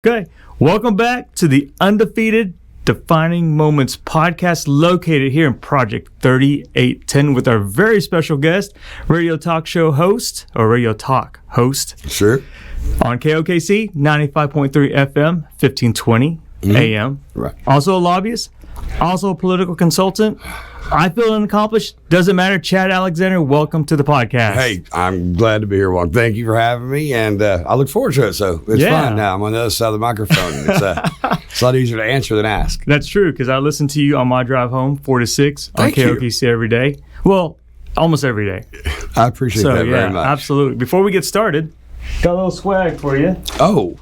Okay, welcome back to the Undefeated Defining Moments podcast located here in Project 3810 with our very special guest, radio talk host Sure. on KOKC 95.3 FM, 1520 AM. Right. Also a lobbyist, also a political consultant. I feel unaccomplished. Doesn't matter. Chad Alexander, welcome to the podcast. Hey, I'm glad to be here, Juan. Thank you for having me, and I look forward to it. So it's fun now. I'm on the other side of the microphone. It's a lot easier to answer than ask. That's true, because I listen to you on my drive home 4 to 6 on KOKC every day. Well, almost every day. I appreciate that very much. Absolutely. Before we get started, got a little swag for you. Oh.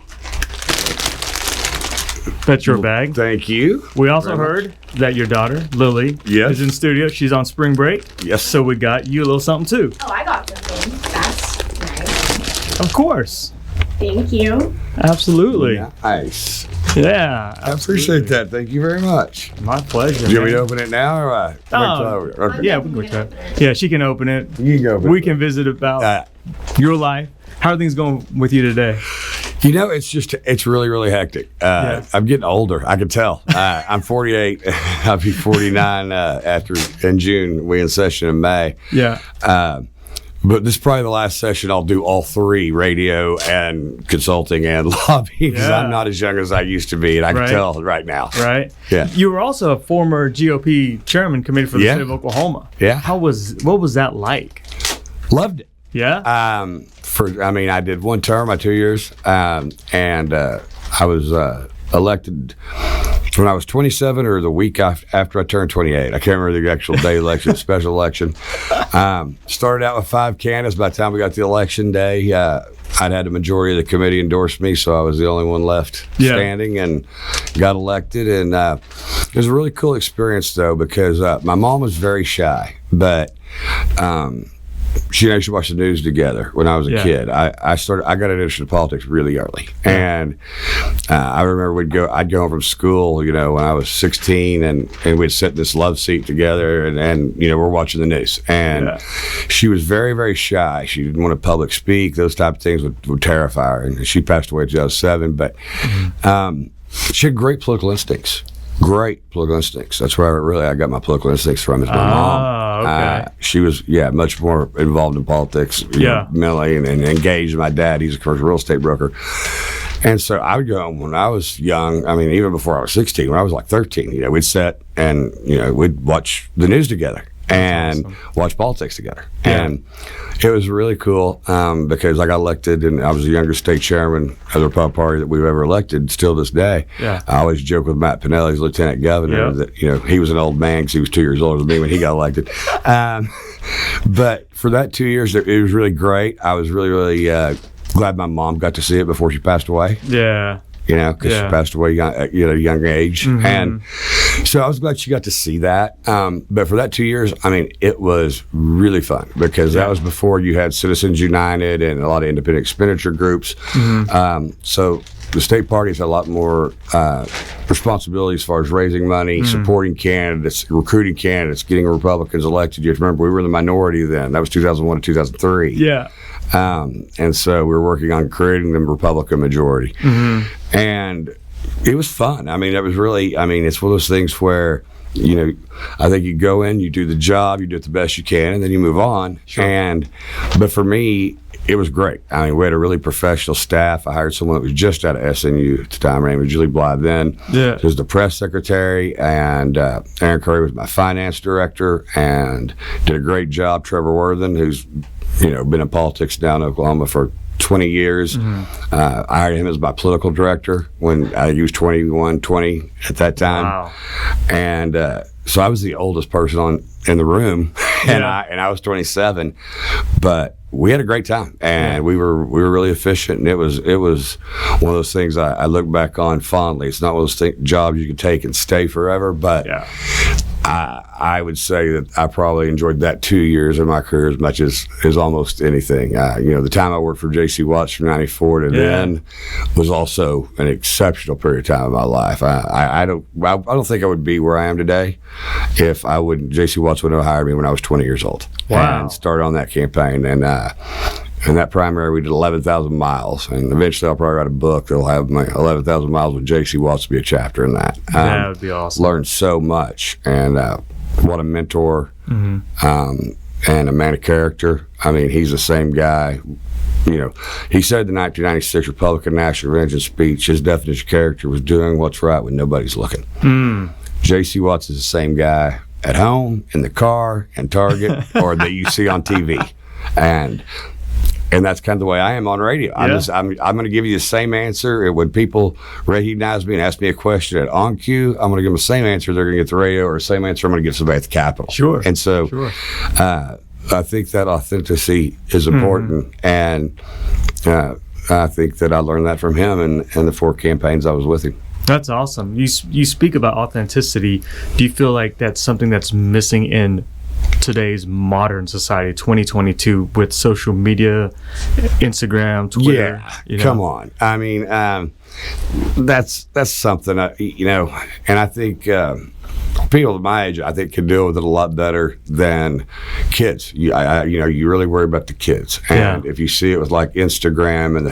That's your bag. Thank you. We also heard that your daughter, Lily, is in studio. She's on spring break. Yes. So we got you a little something, too. Oh, I got something. That's nice. Of course. Thank you. Absolutely. Nice. Yeah. I appreciate that. Thank you very much. My pleasure. Do you want me to open it now or what? Okay. Yeah, we can go to it. Yeah, she can open it. You can go open it. We can visit about your life. How are things going with you today? You know, it's really, really hectic. I'm getting older. I can tell. I'm 48. I'll be 49 in June. We in session in May. Yeah. But this is probably the last session I'll do all three, radio and consulting and lobby, because I'm not as young as I used to be, and I can tell right now. Right. Yeah. You were also a former GOP chairman committee for the state of Oklahoma. Yeah. What was that like? Loved it. Yeah. I did one term, 2 years, and I was elected when I was 27 or the week after I turned 28. I can't remember the actual day election, special election. Started out with 5 candidates. By the time we got to the election day, I'd had a majority of the committee endorse me, so I was the only one left standing and got elected. And it was a really cool experience, though, because my mom was very shy, but she and I used to watch the news together when I was a kid. I got interested in politics really early, and I remember I'd go home from school, when I was 16, and we'd sit in this love seat together, and we're watching the news. And she was very, very shy. She didn't want to public speak. Those type of things would terrify her. And she passed away in 2007. But she had great political instincts. That's where I got my political instincts from, is my mom. Okay. She was, much more involved in politics, mentally, and engaged. My dad, he's a commercial real estate broker. And so I would go home when I was young. I mean, even before I was 16, when I was like 13, we'd sit and, we'd watch the news together and watch politics together. Yeah. And it was really cool because I got elected, and I was the youngest state chairman of the Republican Party that we've ever elected, still this day. Yeah. I always joke with Matt Pinelli, he's lieutenant governor, that he was an old man because he was 2 years older than me when he got elected. But for that 2 years, it was really great. I was really, really glad my mom got to see it before she passed away. Yeah. Because she passed away at a young age. Mm-hmm. And so I was glad she got to see that. But for that 2 years, it was really fun, because that was before you had Citizens United and a lot of independent expenditure groups. Mm-hmm. So the state parties had a lot more responsibility as far as raising money, supporting candidates, recruiting candidates, getting Republicans elected. You have to remember, we were in the minority then. That was 2001 to 2003. Yeah. And so we were working on creating the Republican majority. Mm-hmm. And it was fun. It was really, it's one of those things where, I think you go in, you do the job, you do it the best you can, and then you move on. Sure. But for me, it was great. We had a really professional staff. I hired someone that was just out of SNU at the time. Her name was Julie Blythe then. Yeah. She was the press secretary, and Aaron Curry was my finance director, and did a great job. Trevor Worthen, who's been in politics down in Oklahoma for 20 years. Mm-hmm. I hired him as my political director when he was 21, 20 at that time. Wow. And so I was the oldest person in the room, and I was 27. But we had a great time, and we were really efficient, and it was one of those things I look back on fondly. It's not one of those jobs you can take and stay forever, but I would say that I probably enjoyed that 2 years of my career as much as almost anything. The time I worked for J.C. Watts from '94 to then was also an exceptional period of time in my life. I don't think I would be where I am today if J.C. Watts wouldn't have hired me when I was 20 years old. Wow. And started on that campaign, and And that primary, we did 11,000 miles. And eventually I'll probably write a book that'll have my 11,000 miles with J.C. Watts to be a chapter in that. That would be awesome. Learned so much. And what a mentor and a man of character. I mean, he's the same guy. You know, he said the 1996 Republican National Convention speech, his definition of character was doing what's right when nobody's looking. J.C. Watts is the same guy at home, in the car, in Target, or that you see on TV. And that's kind of the way I am on radio. I'm going to give you the same answer. When people recognize me and ask me a question at On Cue, I'm going to give them the same answer they're going to get the radio, or the same answer I'm going to give somebody at the Capitol. Sure. And so I think that authenticity is important. And I think that I learned that from him in the 4 campaigns I was with him. That's awesome. You speak about authenticity. Do you feel like that's something that's missing in today's modern society, 2022, with social media, Instagram, Twitter? Yeah, come on. I mean, that's something, and I think people of my age, I think, can deal with it a lot better than kids. You really worry about the kids, and if you see it with like Instagram and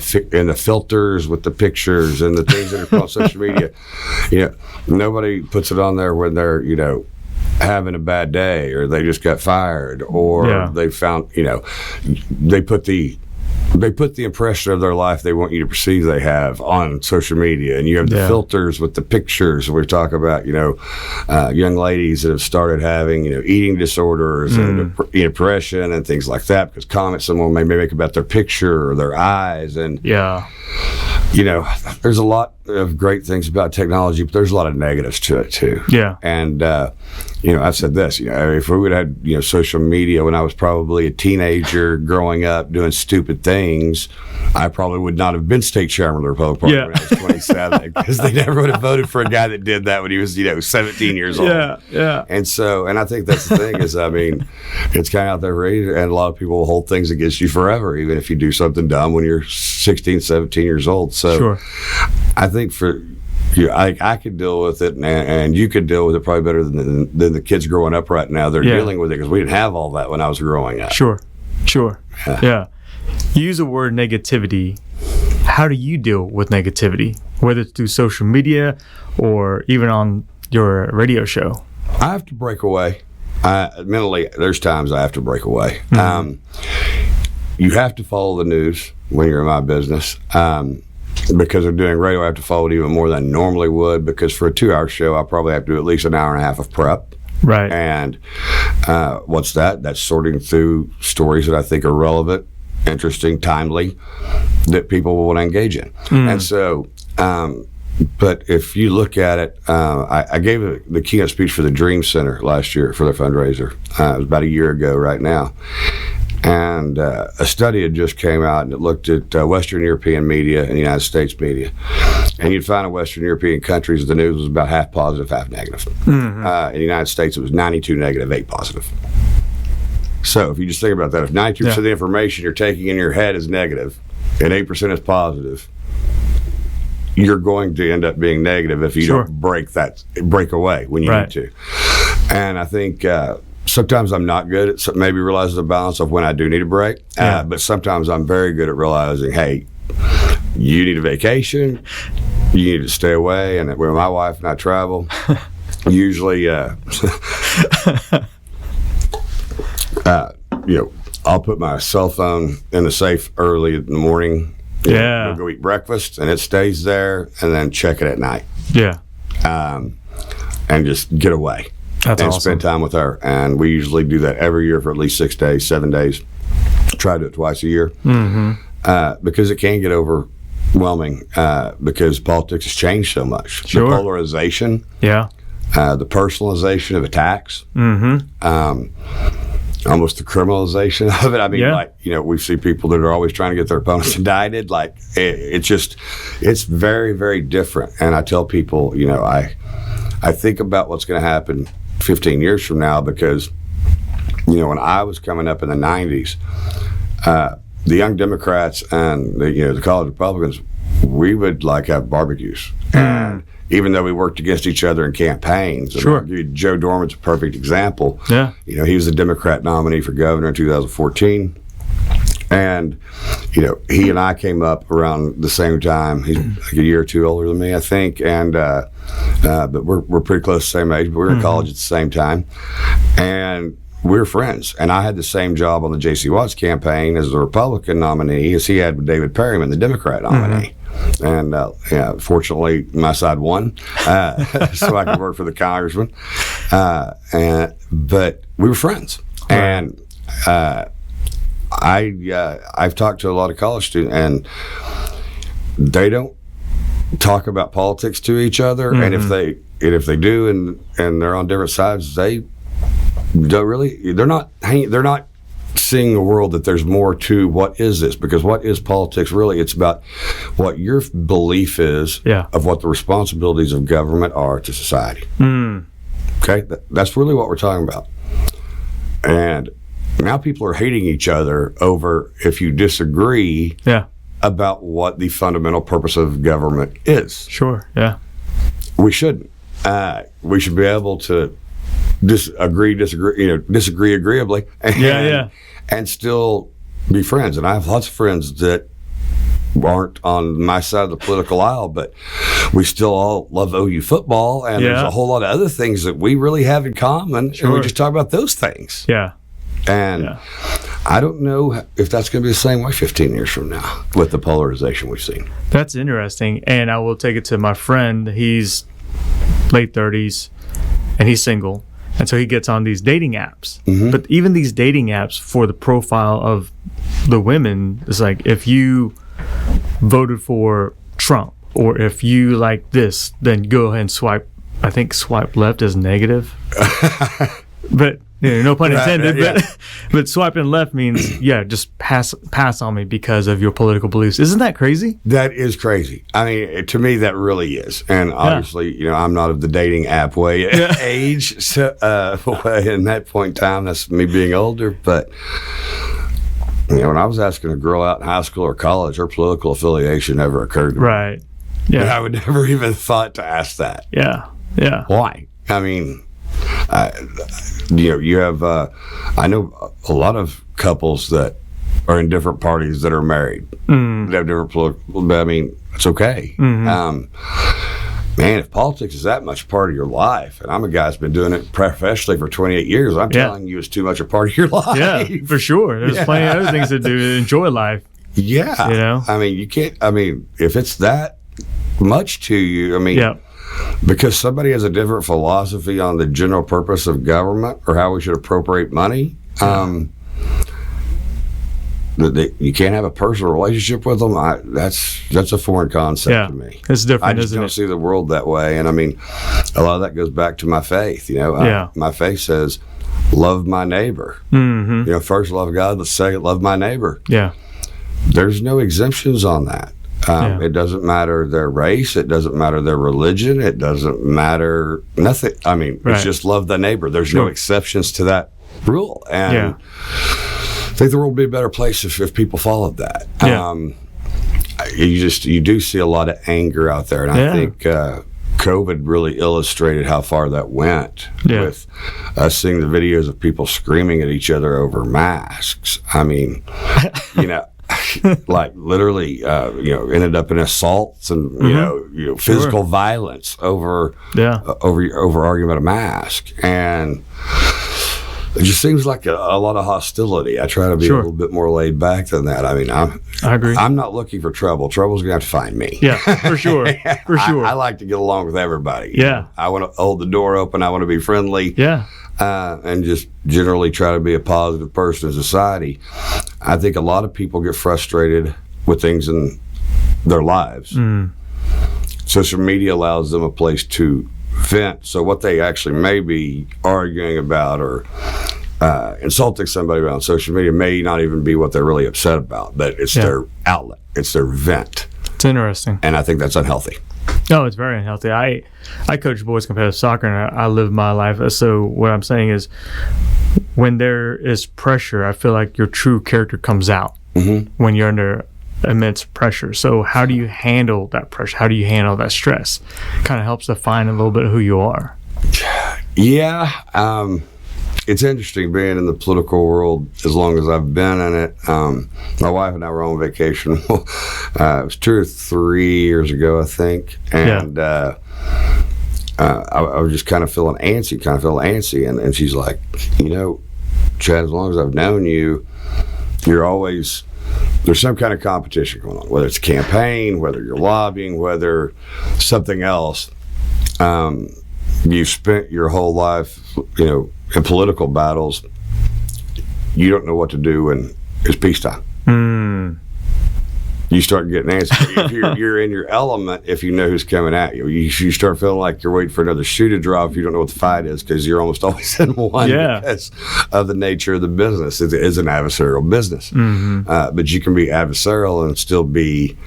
the filters with the pictures and the things that are on social media, nobody puts it on there when they're having a bad day, or they just got fired, or they found they put the impression of their life they want you to perceive they have on social media. And you have the filters with the pictures. We talk about, young ladies that have started having, eating disorders and depression and things like that, because comments someone may make about their picture or their eyes. And, there's a lot of great things about technology, but there's a lot of negatives to it too. Yeah. And, I've said this, if we would have had, social media when I was probably a teenager growing up doing stupid things, I probably would not have been state chairman of the Republican Party when I was 27, because they never would have voted for a guy that did that when he was, 17 years old. Yeah. And I think that's the thing is, it's kind of out there for you, and a lot of people will hold things against you forever, even if you do something dumb when you're 16, 17 years old. So I think for you, I could deal with it, and you could deal with it probably better than the kids growing up right now. They're dealing with it because we didn't have all that when I was growing up. Sure. Yeah. You use the word negativity. How do you deal with negativity, whether it's through social media or even on your radio show? I have to break away. Mentally, there's times I have to break away. You have to follow the news when you're in my business. Because I'm doing radio, I have to follow it even more than I normally would, because for a 2-hour show, I probably have to do at least an hour and a half of prep. Right. And what's that? That's sorting through stories that I think are relevant, interesting, timely, that people will want to engage in. And so, but if you look at it, I gave the keynote speech for the Dream Center last year for their fundraiser. It was about a year ago right now. And a study had just came out, and it looked at Western European media and United States media. And you'd find in Western European countries the news was about half positive, half negative. In the United States, it was 92 negative, 8 positive. So if you just think about that, if 92% of the information you're taking in your head is negative and 8% is positive, you're going to end up being negative if you don't break away when you need to. And I think sometimes I'm not good at maybe realizing the balance of when I do need a break. But sometimes I'm very good at realizing, hey, you need a vacation, you need to stay away. And when my wife and I travel, usually, I'll put my cell phone in the safe early in the morning. We'll go eat breakfast, and it stays there, and then check it at night. And just get away. That's awesome. Spend time with her. And we usually do that every year for at least 6 days, 7 days. Try to do it twice a year. Because it can get overwhelming because politics has changed so much. The polarization. The personalization of attacks. Almost the criminalization of it. I mean, we see people that are always trying to get their opponents indicted. Like, it's very, very different. And I tell people, I think about what's going to happen 15 years from now, because, when I was coming up in the 90s, the young Democrats and the college Republicans, we would have barbecues. And even though we worked against each other in campaigns, Joe Dorman's a perfect example. He was the Democrat nominee for governor in 2014. And, he and I came up around the same time. He's like a year or two older than me, I think. And, but we're pretty close to the same age, but we were in college at the same time. And we were friends. And I had the same job on the J.C. Watts campaign as the Republican nominee as he had with David Perryman, the Democrat nominee. And fortunately, my side won, so I could work for the congressman. But we were friends. Right. And I've talked to a lot of college students, and they don't talk about politics to each other. And if they do, and they're on different sides, they don't really. They're not seeing the world that there's more to what is this, because what is politics really? It's about what your belief is of what the responsibilities of government are to society. Okay, that's really what we're talking about. And now people are hating each other over if you disagree about what the fundamental purpose of government is. Sure. Yeah. We shouldn't. We should be able to disagree agreeably, and still be friends. And I have lots of friends that aren't on my side of the political aisle, but we still all love OU football, and there's a whole lot of other things that we really have in common, and we just talk about those things. And I don't know if that's going to be the same way 15 years from now with the polarization we've seen. That's interesting. And I will take it to my friend. He's late 30s, and he's single. And so he gets on these dating apps. But even these dating apps for the profile of the women, it's like if you voted for Trump or if you like this, then go ahead and swipe. I think swipe left is negative. But no pun intended. But swiping left means just pass on me because of your political beliefs. Isn't that crazy? That is crazy. I mean, to me, that really is. And obviously, I'm not of the dating app age. So in that point in time, that's me being older. But when I was asking a girl out in high school or college, her political affiliation never occurred to me. Right. Yeah. And I would never even thought to ask that. Yeah. Yeah. Why? I mean, you have, I know a lot of couples that are in different parties that are married. They have different political, but I mean, it's okay. Man, if politics is that much part of your life, and I'm a guy that's been doing it professionally for 28 years, I'm telling you it's too much a part of your life. Yeah, for sure. There's plenty of other things to do to enjoy life. Yeah. I mean, you can't, if it's that much to you, because somebody has a different philosophy on the general purpose of government or how we should appropriate money, you can't have a personal relationship with them. That's a foreign concept to me. It's different. I just don't see the world that way. And I mean, a lot of that goes back to my faith. My faith says, love my neighbor. First love God, but second love my neighbor. Yeah. There's no exemptions on that. It doesn't matter their race. It doesn't matter their religion. It doesn't matter nothing. I mean, it's just love the neighbor. There's no exceptions to that rule. And I think the world would be a better place if people followed that. You do see a lot of anger out there. And I think COVID really illustrated how far that went with us seeing the videos of people screaming at each other over masks. I mean, like literally, ended up in assaults and physical violence over arguing about a mask, and it just seems like a lot of hostility. I try to be a little bit more laid back than that. I mean, I agree. I'm not looking for trouble. Trouble's gonna have to find me. Yeah, for sure, for sure. I like to get along with everybody. Yeah, I want to hold the door open. I want to be friendly. Yeah. And just generally try to be a positive person in society. I think a lot of people get frustrated with things in their lives. Social media allows them a place to vent. So what they actually may be arguing about or insulting somebody about on social media may not even be what they're really upset about, but it's their outlet. It's their vent. It's interesting. And I think that's unhealthy. No, it's very unhealthy. I coach boys competitive soccer, and I live my life. So what I'm saying is, when there is pressure, I feel like your true character comes out when you're under immense pressure. So how do you handle that pressure? How do you handle that stress? Kind of helps define a little bit of who you are. Yeah. it's interesting being in the political world as long as I've been in it. My wife and I were on vacation. It was 2 or 3 years ago, I think, and I was just kind of feeling antsy, and she's like, Chad, as long as I've known you, you're always, there's some kind of competition going on, whether it's a campaign, whether you're lobbying, whether something else. You've spent your whole life, in political battles. You don't know what to do when it's peacetime. You start getting antsy. You're in your element if you know who's coming at you. You start feeling like you're waiting for another shoe to drop if you don't know what the fight is, because you're almost always in one because of the nature of the business. It is an adversarial business. But you can be adversarial and still be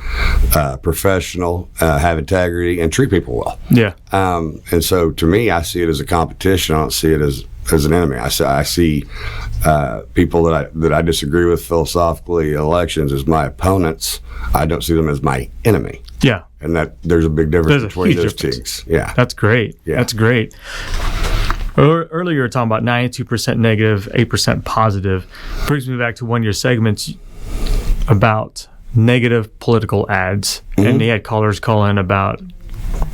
professional, have integrity, and treat people well. Yeah. And so to me, I see it as a competition. I don't see it as an enemy. I see people that I disagree with philosophically in elections as my opponents. I don't see them as my enemy. Yeah. And that there's a big difference between those things. Yeah. That's great. Yeah. That's great. Earlier you were talking about 92% negative, 8% positive. Brings me back to one of your segments about negative political ads. And they had callers call in about,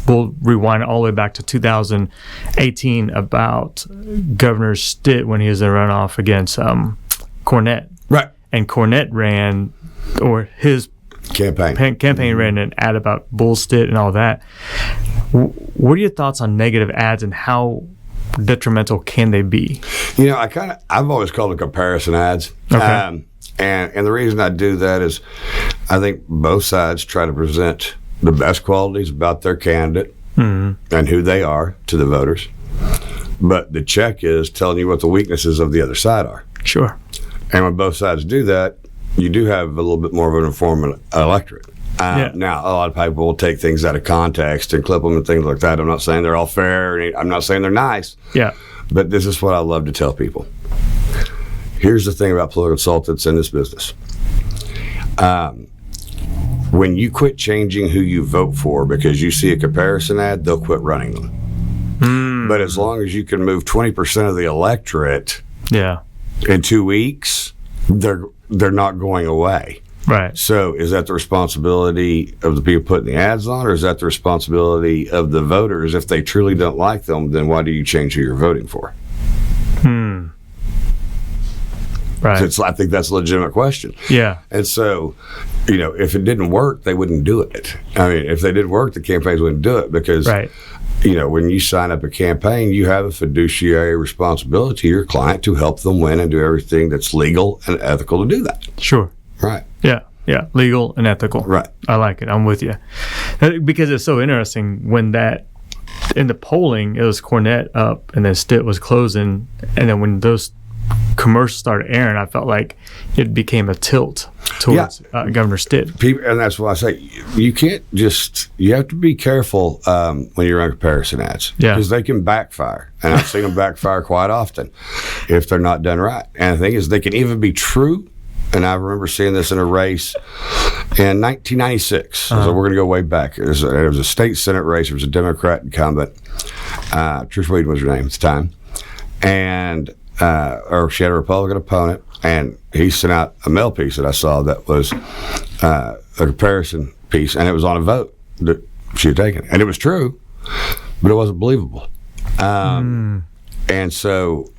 we'll rewind all the way back to 2018 about Governor Stitt when he was in a runoff against Cornette. Right. And Cornette ran, or his campaign ran an ad about Bull Stitt and all that. What are your thoughts on negative ads and how detrimental can they be? I've always called it comparison ads. Okay. And the reason I do that is I think both sides try to present the best qualities about their candidate and who they are to the voters. But the check is telling you what the weaknesses of the other side are. Sure. And when both sides do that, you do have a little bit more of an informed electorate. Now, a lot of people will take things out of context and clip them and things like that. I'm not saying they're all fair. I'm not saying they're nice. Yeah. But this is what I love to tell people. Here's the thing about political consultants in this business. When you quit changing who you vote for because you see a comparison ad, they'll quit running them. But as long as you can move 20% of the electorate in 2 weeks, they're not going away. Right. So is that the responsibility of the people putting the ads on, or is that the responsibility of the voters? If they truly don't like them, then why do you change who you're voting for? Right. So I think that's a legitimate question. Yeah. And so, if it didn't work, they wouldn't do it. I mean, if they didn't work, the campaigns wouldn't do it because, when you sign up a campaign, you have a fiduciary responsibility to your client to help them win and do everything that's legal and ethical to do that. Sure. Right. Yeah. Yeah. Legal and ethical. Right. I like it. I'm with you. Because it's so interesting when in the polling, it was Cornette up and then Stitt was closing. And then when those commercials started airing, I felt like it became a tilt towards Governor Stitt. And that's why I say you can't you have to be careful when you're on comparison ads because they can backfire. And I've seen them backfire quite often if they're not done right. And the thing is, they can even be true. And I remember seeing this in a race in 1996. So we're going to go way back. It was a state Senate race. It was a Democrat incumbent. Trish Weeden was her name at the time. And or she had a Republican opponent, and he sent out a mail piece that I saw that was a comparison piece, and it was on a vote that she had taken. And it was true, but it wasn't believable. And so,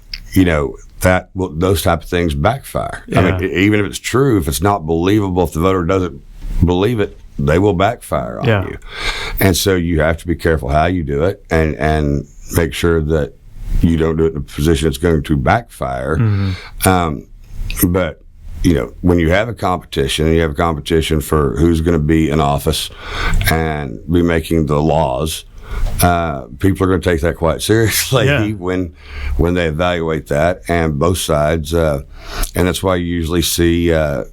those type of things backfire. Yeah. I mean, even if it's true, if it's not believable, if the voter doesn't believe it, they will backfire on you. And so you have to be careful how you do it and make sure that you don't do it in a position that's going to backfire. But, when you have a competition, and you have a competition for who's going to be in office and be making the laws, people are going to take that quite seriously when they evaluate that, and both sides. And that's why you usually see, in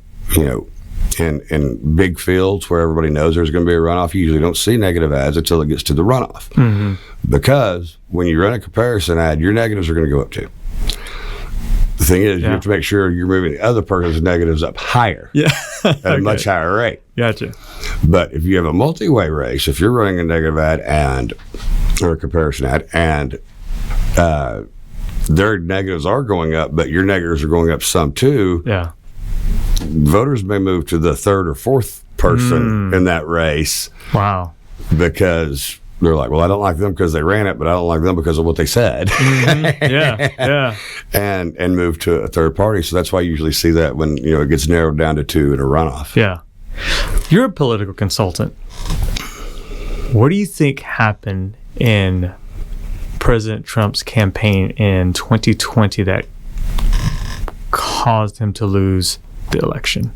big fields where everybody knows there's going to be a runoff, you usually don't see negative ads until it gets to the runoff. Because when you run a comparison ad, your negatives are going to go up too. The thing is, you have to make sure you're moving the other person's negatives up higher at a much higher rate. Gotcha. But if you have a multi-way race, if you're running a negative ad or a comparison ad, and their negatives are going up, but your negatives are going up some too. Yeah. Voters may move to the third or fourth person in that race. Wow. Because they're like, well, I don't like them because they ran it, but I don't like them because of what they said. Yeah. And move to a third party. So that's why you usually see that when it gets narrowed down to 2 in a runoff. Yeah. You're a political consultant. What do you think happened in President Trump's campaign in 2020 that caused him to lose the election?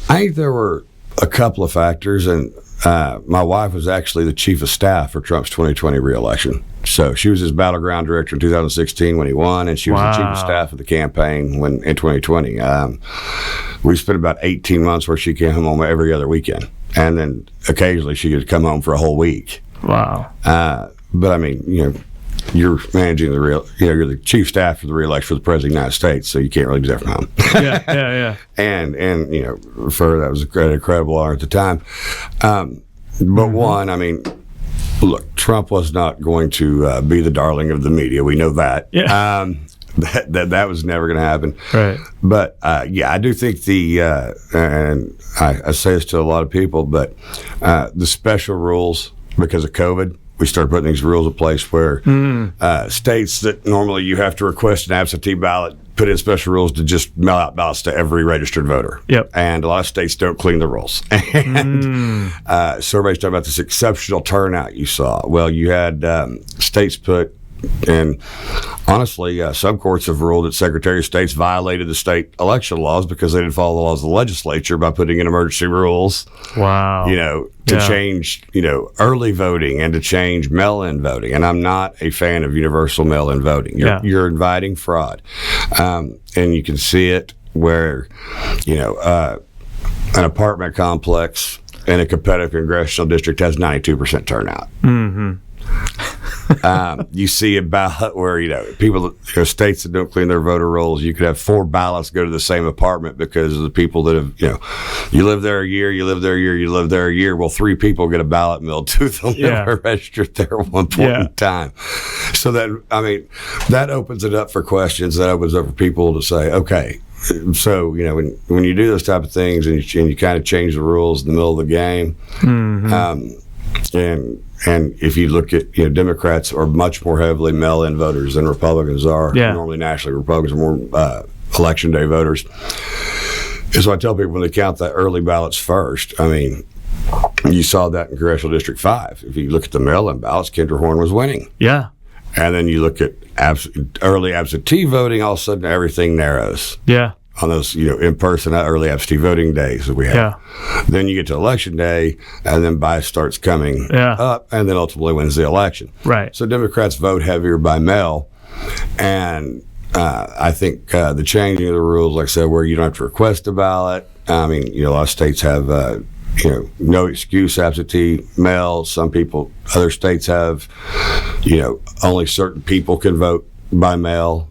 I think there were a couple of factors, and my wife was actually the chief of staff for Trump's 2020 reelection. So she was his battleground director in 2016 when he won, and she was the chief of staff of the campaign in 2020. We spent about 18 months where she came home every other weekend, and then occasionally she could come home for a whole week. Wow. But I mean, you're managing you're the chief staff for the reelection for the president of the United States, so you can't really do that from home. Yeah. And for that was an incredible honor at the time. But one, I mean, look, Trump was not going to be the darling of the media. We know that. Yeah. That was never going to happen. Right. But I do think and I say this to a lot of people, but the special rules because of COVID. We started putting these rules in place where states that normally you have to request an absentee ballot put in special rules to just mail out ballots to every registered voter. Yep. And a lot of states don't clean the rules. And so everybody's talking about this exceptional turnout you saw. Well, you had states put, and honestly, some courts have ruled that Secretary of States violated the state election laws because they didn't follow the laws of the legislature by putting in emergency rules. Wow. To change, early voting and to change mail-in voting. And I'm not a fan of universal mail-in voting. You're inviting fraud. And you can see it where, an apartment complex in a competitive congressional district has 92% turnout. Mm-hmm. You see a ballot where people, states that don't clean their voter rolls, you could have 4 ballots go to the same apartment because of the people that have you live there a year, you live there a year, you live there a year. Well, 3 people get a ballot mailed to them that were registered there at one point in time. So that opens it up for questions. That opens up for people to say, okay, so when you do those type of things and you kind of change the rules in the middle of the game. And if you look at, Democrats are much more heavily mail-in voters than Republicans are. Yeah. Normally, nationally, Republicans are more election day voters. And so I tell people when they count the early ballots first, I mean, you saw that in Congressional District 5. If you look at the mail-in ballots, Kendra Horn was winning. Yeah. And then you look at early absentee voting, all of a sudden everything narrows. Yeah. On those, in-person early absentee voting days that we have. Yeah. Then you get to election day, and then bias starts coming up, and then ultimately wins the election. Right. So Democrats vote heavier by mail, and I think the changing of the rules, like I said, where you don't have to request a ballot. I mean, a lot of states have, no excuse absentee mail. Other states have, only certain people can vote by mail,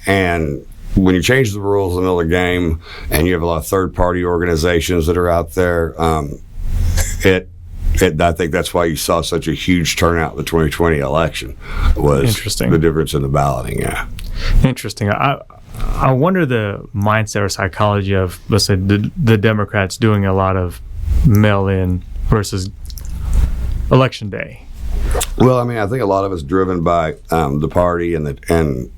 and when you change the rules in the middle of the game and you have a lot of third-party organizations that are out there, I think that's why you saw such a huge turnout in the 2020 election was Interesting. The difference in the balloting, Interesting. I wonder the mindset or psychology of, let's say, the Democrats doing a lot of mail-in versus election day. Well, I mean, I think a lot of it's driven by the party and the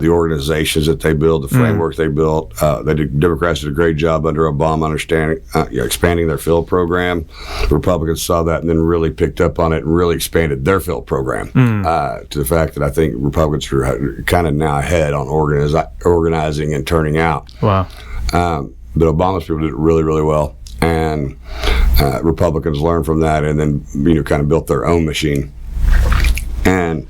organizations that they build, the framework they built. Democrats did a great job under Obama understanding, expanding their field program. Republicans saw that and then really picked up on it and really expanded their field program to the fact that I think Republicans are kind of now ahead on organizing and turning out. Wow. But Obama's people did it really, really well. And Republicans learned from that and then, kind of built their own machine. And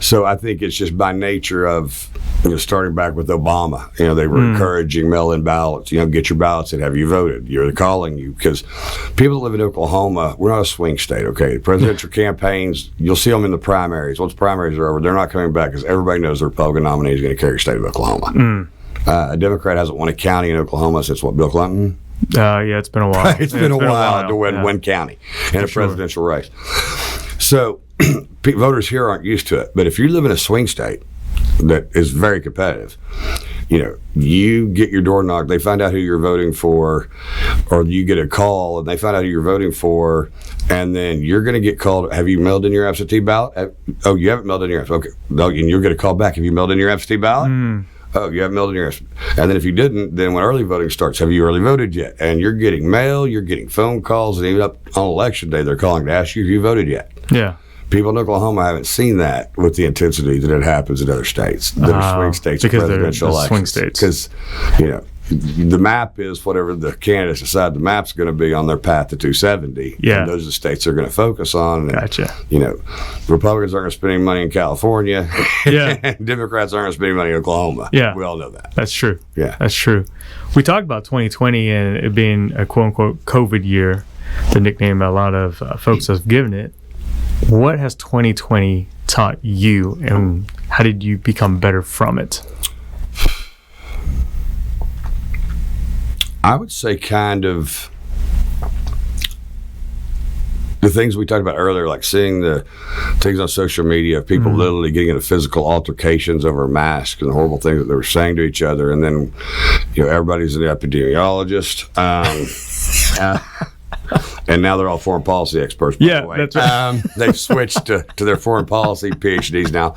so I think it's just by nature of, starting back with Obama, they were encouraging mail-in ballots, get your ballots in, have you voted? They're calling you because people that live in Oklahoma, we're not a swing state, okay? Presidential campaigns, you'll see them in the primaries. Once primaries are over, they're not coming back because everybody knows the Republican nominee is going to carry the state of Oklahoma. A Democrat hasn't won a county in Oklahoma since Bill Clinton? It's been a while. It's been a while to win one county in a presidential race. So voters here aren't used to it. But if you live in a swing state that is very competitive, you get your door knocked, they find out who you're voting for, or you get a call and they find out who you're voting for, and then you're going to get called. Have you mailed in your absentee ballot? Oh, you haven't mailed in your absentee. Okay. No, and you're going to call back. Have you mailed in your absentee ballot? Oh, you haven't mailed in your absentee. And then if you didn't, then when early voting starts, have you early voted yet? And you're getting mail, you're getting phone calls, and even up on election day, they're calling to ask you if you voted yet. Yeah. People in Oklahoma haven't seen that with the intensity that it happens in other states. That are swing states because presidential they're swing elections. states. Because, the map is whatever the candidates decide the map's going to be on their path to 270. Yeah. And those are the states they're going to focus on. And, Gotcha. Republicans aren't going to spend any money in California. Yeah. And Democrats aren't going to spend any money in Oklahoma. Yeah. We all know that. That's true. Yeah. That's true. We talked about 2020 and it being a quote-unquote COVID year, the nickname a lot of folks have given it. What has 2020 taught you, and how did you become better from it? I would say kind of the things we talked about earlier, like seeing the things on social media of people literally getting into physical altercations over masks and the horrible things that they were saying to each other. And then, everybody's an epidemiologist. And now they're all foreign policy experts, by the way. That's right. They've switched to their foreign policy PhDs now.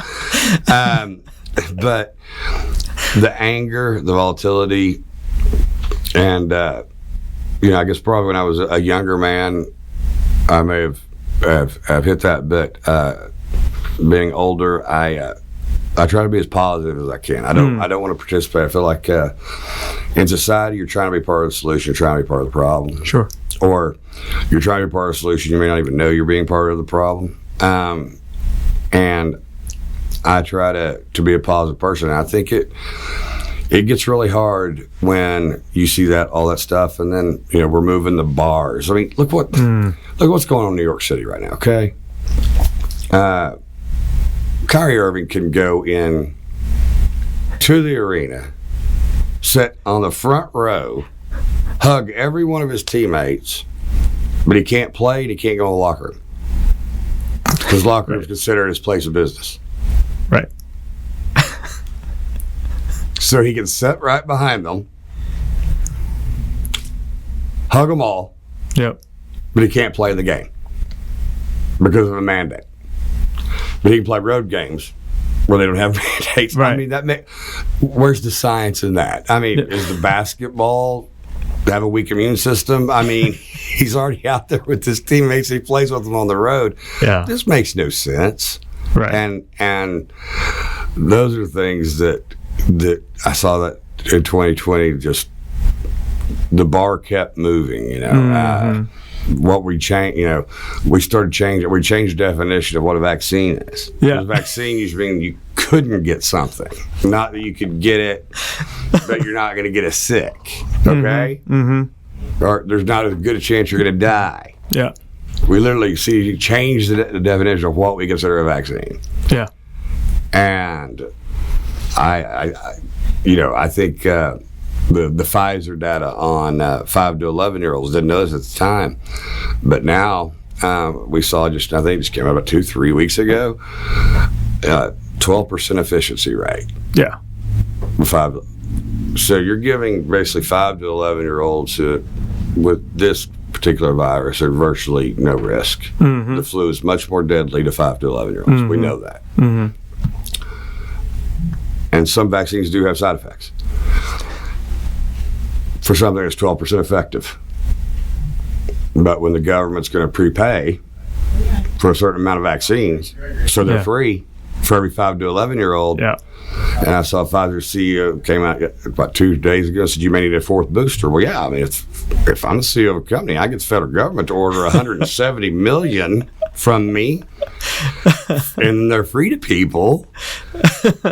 But the anger, the volatility, and, I guess probably when I was a younger man, I may have hit that. But being older, I try to be as positive as I can. I don't want to participate. I feel like in society, you're trying to be part of the solution, you're trying to be part of the problem. Sure. Or you're trying to be part of the solution, you may not even know you're being part of the problem. And I try to be a positive person. And I think it gets really hard when you see all that stuff, and then we're moving the bars. I mean, look what's going on in New York City right now. Okay, Kyrie Irving can go in to the arena, sit on the front row, hug every one of his teammates, but he can't play and he can't go in the locker room because locker room is considered his place of business. Right. So he can sit right behind them, hug them all, Yep. but he can't play in the game because of a mandate. But he can play road games where they don't have mandates. Right. I mean, where's the science in that? I mean, is the basketball have a weak immune system? I mean, he's already out there with his teammates. He plays with them on the road. Yeah. This makes no sense. Right. And those are things that I saw that in 2020, just the bar kept moving, what we changed, we started changing, we changed the definition of what a vaccine is. Yeah. A vaccine used to mean you couldn't get something, not that you could get it, but you're not going to get it sick, okay? Or there's not as good a chance you're going to die. Yeah. We literally changed the definition of what we consider a vaccine. Yeah. And I think the Pfizer data on 5 to 11-year-olds didn't know this at the time, but now we saw I think it just came out about 2-3 weeks ago, 12% efficiency rate. Yeah. So you're giving basically 5 to 11-year-olds with this particular virus are virtually no risk. The flu is much more deadly to 5 to 11-year-olds. We know that. And some vaccines do have side effects for something that's 12% effective. But when the government's going to prepay for a certain amount of vaccines, so they're free for every 5 to 11-year-old. Yeah. And I saw Pfizer's CEO came out about 2 days ago and said, you may need a 4th booster. Well, yeah, I mean, if I'm the CEO of a company, I get the federal government to order 170 million from me, and they're free to people.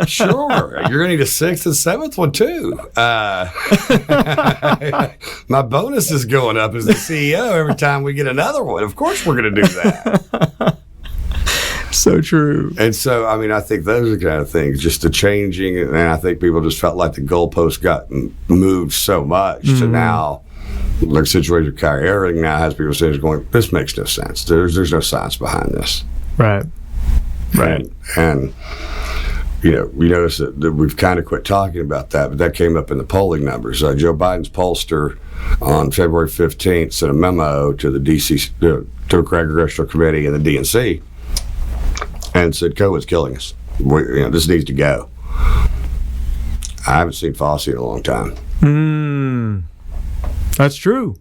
Sure, you're going to need a 6th and 7th one too. My bonus is going up as the CEO every time we get another one. Of course we're going to do that. So true. And so, I mean, I think those are the kind of things, just the changing, and I think people just felt like the goalposts got moved so much to now, like the situation with Kyrie Irving now has people saying, going, this makes no sense. There's no science behind this. Right. Right. And you notice that we've kind of quit talking about that, but that came up in the polling numbers. Joe Biden's pollster on February 15th sent a memo to the DC Democratic Congressional Committee and the DNC and said, COVID's killing us. This needs to go. I haven't seen Fossey in a long time. That's true.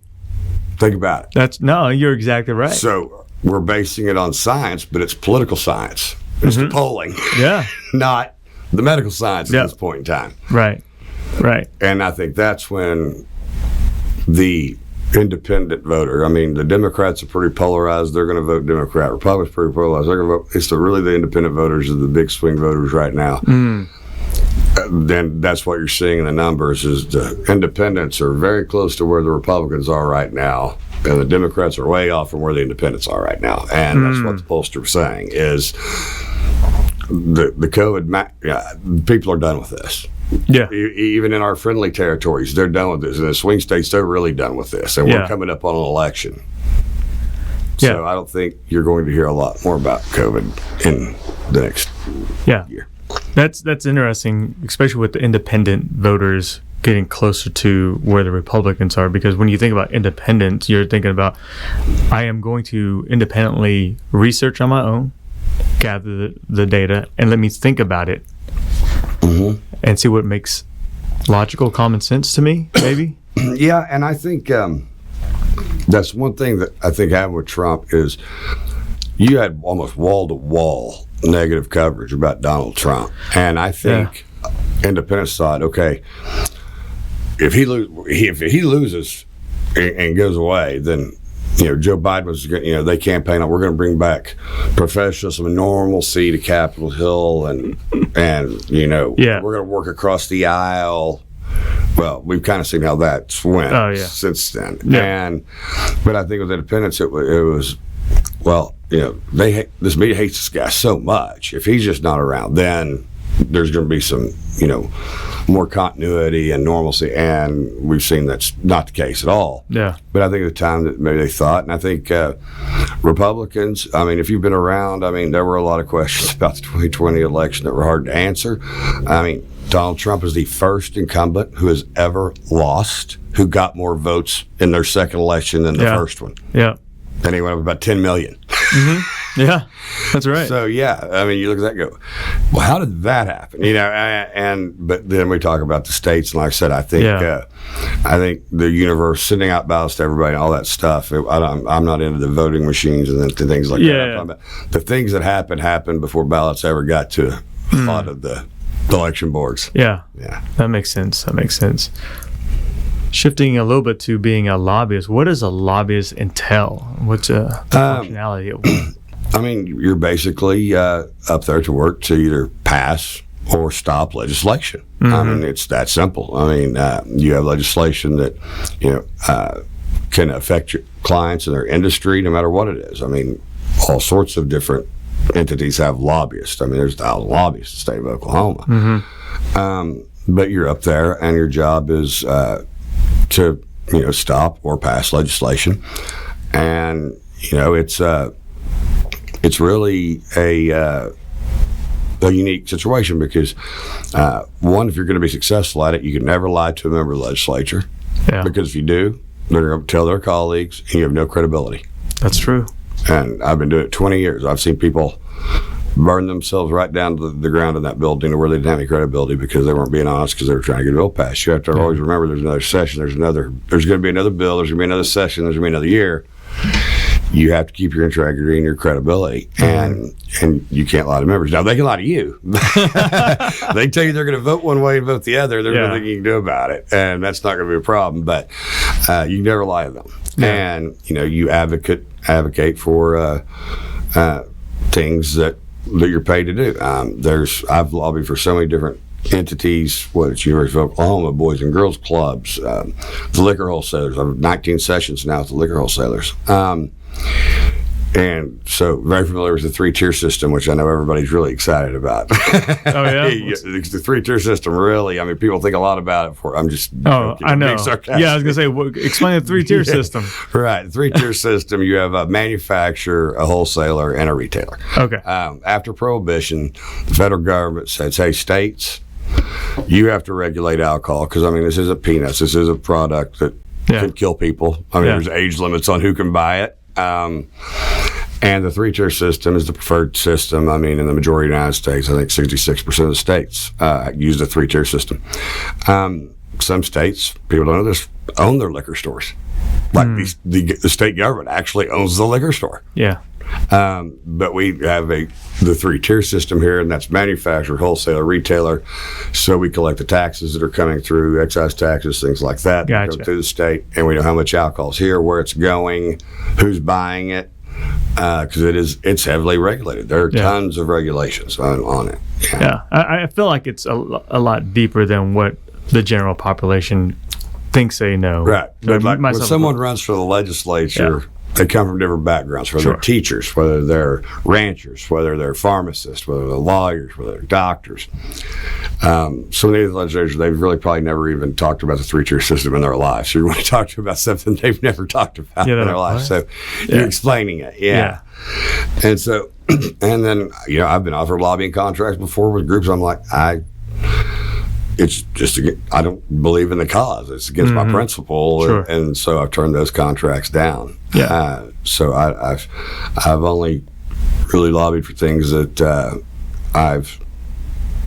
Think about it. You're exactly right. So we're basing it on science, but it's political science. It's the polling. Yeah. Not the medical science at this point in time. Right. And I think that's when the independent voter, I mean, the Democrats are pretty polarized. They're going to vote Democrat. Republicans are pretty polarized. They're going to vote. It's really the independent voters are the big swing voters right now. Then that's what you're seeing in the numbers is the independents are very close to where the Republicans are right now. And the Democrats are way off from where the independents are right now. And that's what the pollster was saying is the COVID, people are done with this. Yeah. Even in our friendly territories, they're done with this. In the swing states, they're really done with this. And we're coming up on an election. So I don't think you're going to hear a lot more about COVID in the next year. That's interesting, especially with the independent voters getting closer to where the Republicans are, because when you think about independence, you're thinking about, I am going to independently research on my own, gather the data, and let me think about it and see what makes logical, common sense to me, maybe. Yeah, and I think that's one thing that I think happened with Trump is you had almost wall-to-wall negative coverage about Donald Trump. And I think independents thought, okay, if he loses and goes away, then Joe Biden was, they campaign on, we're going to bring back professionalism and normalcy to Capitol Hill, and we're going to work across the aisle. Well, we've kind of seen how that's went since then. But I think with independents, it was this media hates this guy so much. If he's just not around, then there's going to be some, more continuity and normalcy. And we've seen that's not the case at all. Yeah. But I think at the time that maybe they thought, and I think Republicans, I mean, if you've been around, I mean, there were a lot of questions about the 2020 election that were hard to answer. I mean, Donald Trump is the first incumbent who has ever lost, who got more votes in their second election than the first one. Yeah. And he went up about 10 million. Yeah, that's right. So, I mean, you look at that and go, well, how did that happen? But then we talk about the states, and like I said, I think the universe, sending out ballots to everybody and all that stuff, I'm not into the voting machines and the things like that. The things that happened before ballots ever got to a lot of the election boards. Yeah. That makes sense. Shifting a little bit to being a lobbyist, what does a lobbyist entail? What's the functionality of one? I mean, you're basically up there to work to either pass or stop legislation. I mean, it's that simple. I mean, you have legislation that, can affect your clients and their industry no matter what it is. I mean, all sorts of different entities have lobbyists. I mean, there's 1,000 lobbyists in the state of Oklahoma. But you're up there, and your job is to stop or pass legislation, and it's really a unique situation because one, if you're going to be successful at it, you can never lie to a member of the legislature, because if you do, they're going to tell their colleagues, and you have no credibility. That's true. And I've been doing it 20 years. I've seen people burn themselves right down to the ground in that building to where they didn't have any credibility because they weren't being honest because they were trying to get a bill passed. You have to always remember there's another session, there's going to be another bill, there's going to be another session, there's going to be another year. You have to keep your integrity and your credibility, and you can't lie to members. Now, they can lie to you. They can tell you they're going to vote one way and vote the other. There's nothing you can do about it, and that's not going to be a problem, but you can never lie to them. And, you advocate for things that you're paid to do. I've lobbied for so many different entities, whether it's University of Oklahoma, Boys and Girls Clubs, the liquor wholesalers. I have 19 sessions now with the liquor wholesalers. And so very familiar with the 3-tier system, which I know everybody's really excited about. Oh, yeah? The 3-tier system, really, I mean, people think a lot about it. I'm just joking, I know. being sarcastic. Yeah, I was going to say, explain the 3-tier system. Right. The 3-tier system, you have a manufacturer, a wholesaler, and a retailer. Okay. After Prohibition, the federal government says, hey, states, you have to regulate alcohol because, I mean, this isn't peanuts. This is a product that can kill people. I mean, there's age limits on who can buy it. And the 3-tier system is the preferred system. I mean, in the majority of the United States, I think 66% of the states use the 3-tier system. Some states, people don't know this, own their liquor stores. Like the state government actually owns the liquor store. Yeah. But we have the 3-tier system here, and that's manufacturer, wholesaler, retailer. So we collect the taxes that are coming through, excise taxes, things like that, that go through the state, and we know how much alcohol is here, where it's going, who's buying it, because it's heavily regulated. There are tons of regulations on it. Yeah, I feel like it's a lot deeper than what the general population thinks they know. Right, but like when someone runs for the legislature, they come from different backgrounds, whether they're teachers, whether they're ranchers, whether they're pharmacists, whether they're lawyers, whether they're doctors. So many of the legislators, they've really probably never even talked about the 3-tier system in their lives. So you want to talk to them about something they've never talked about in their lives. So you're explaining it. Yeah. And so, and then, I've been offered lobbying contracts before with groups. I'm like, it's just, I don't believe in the cause. It's against my principle. And so I've turned those contracts down. Yeah. So I've only really lobbied for things that I've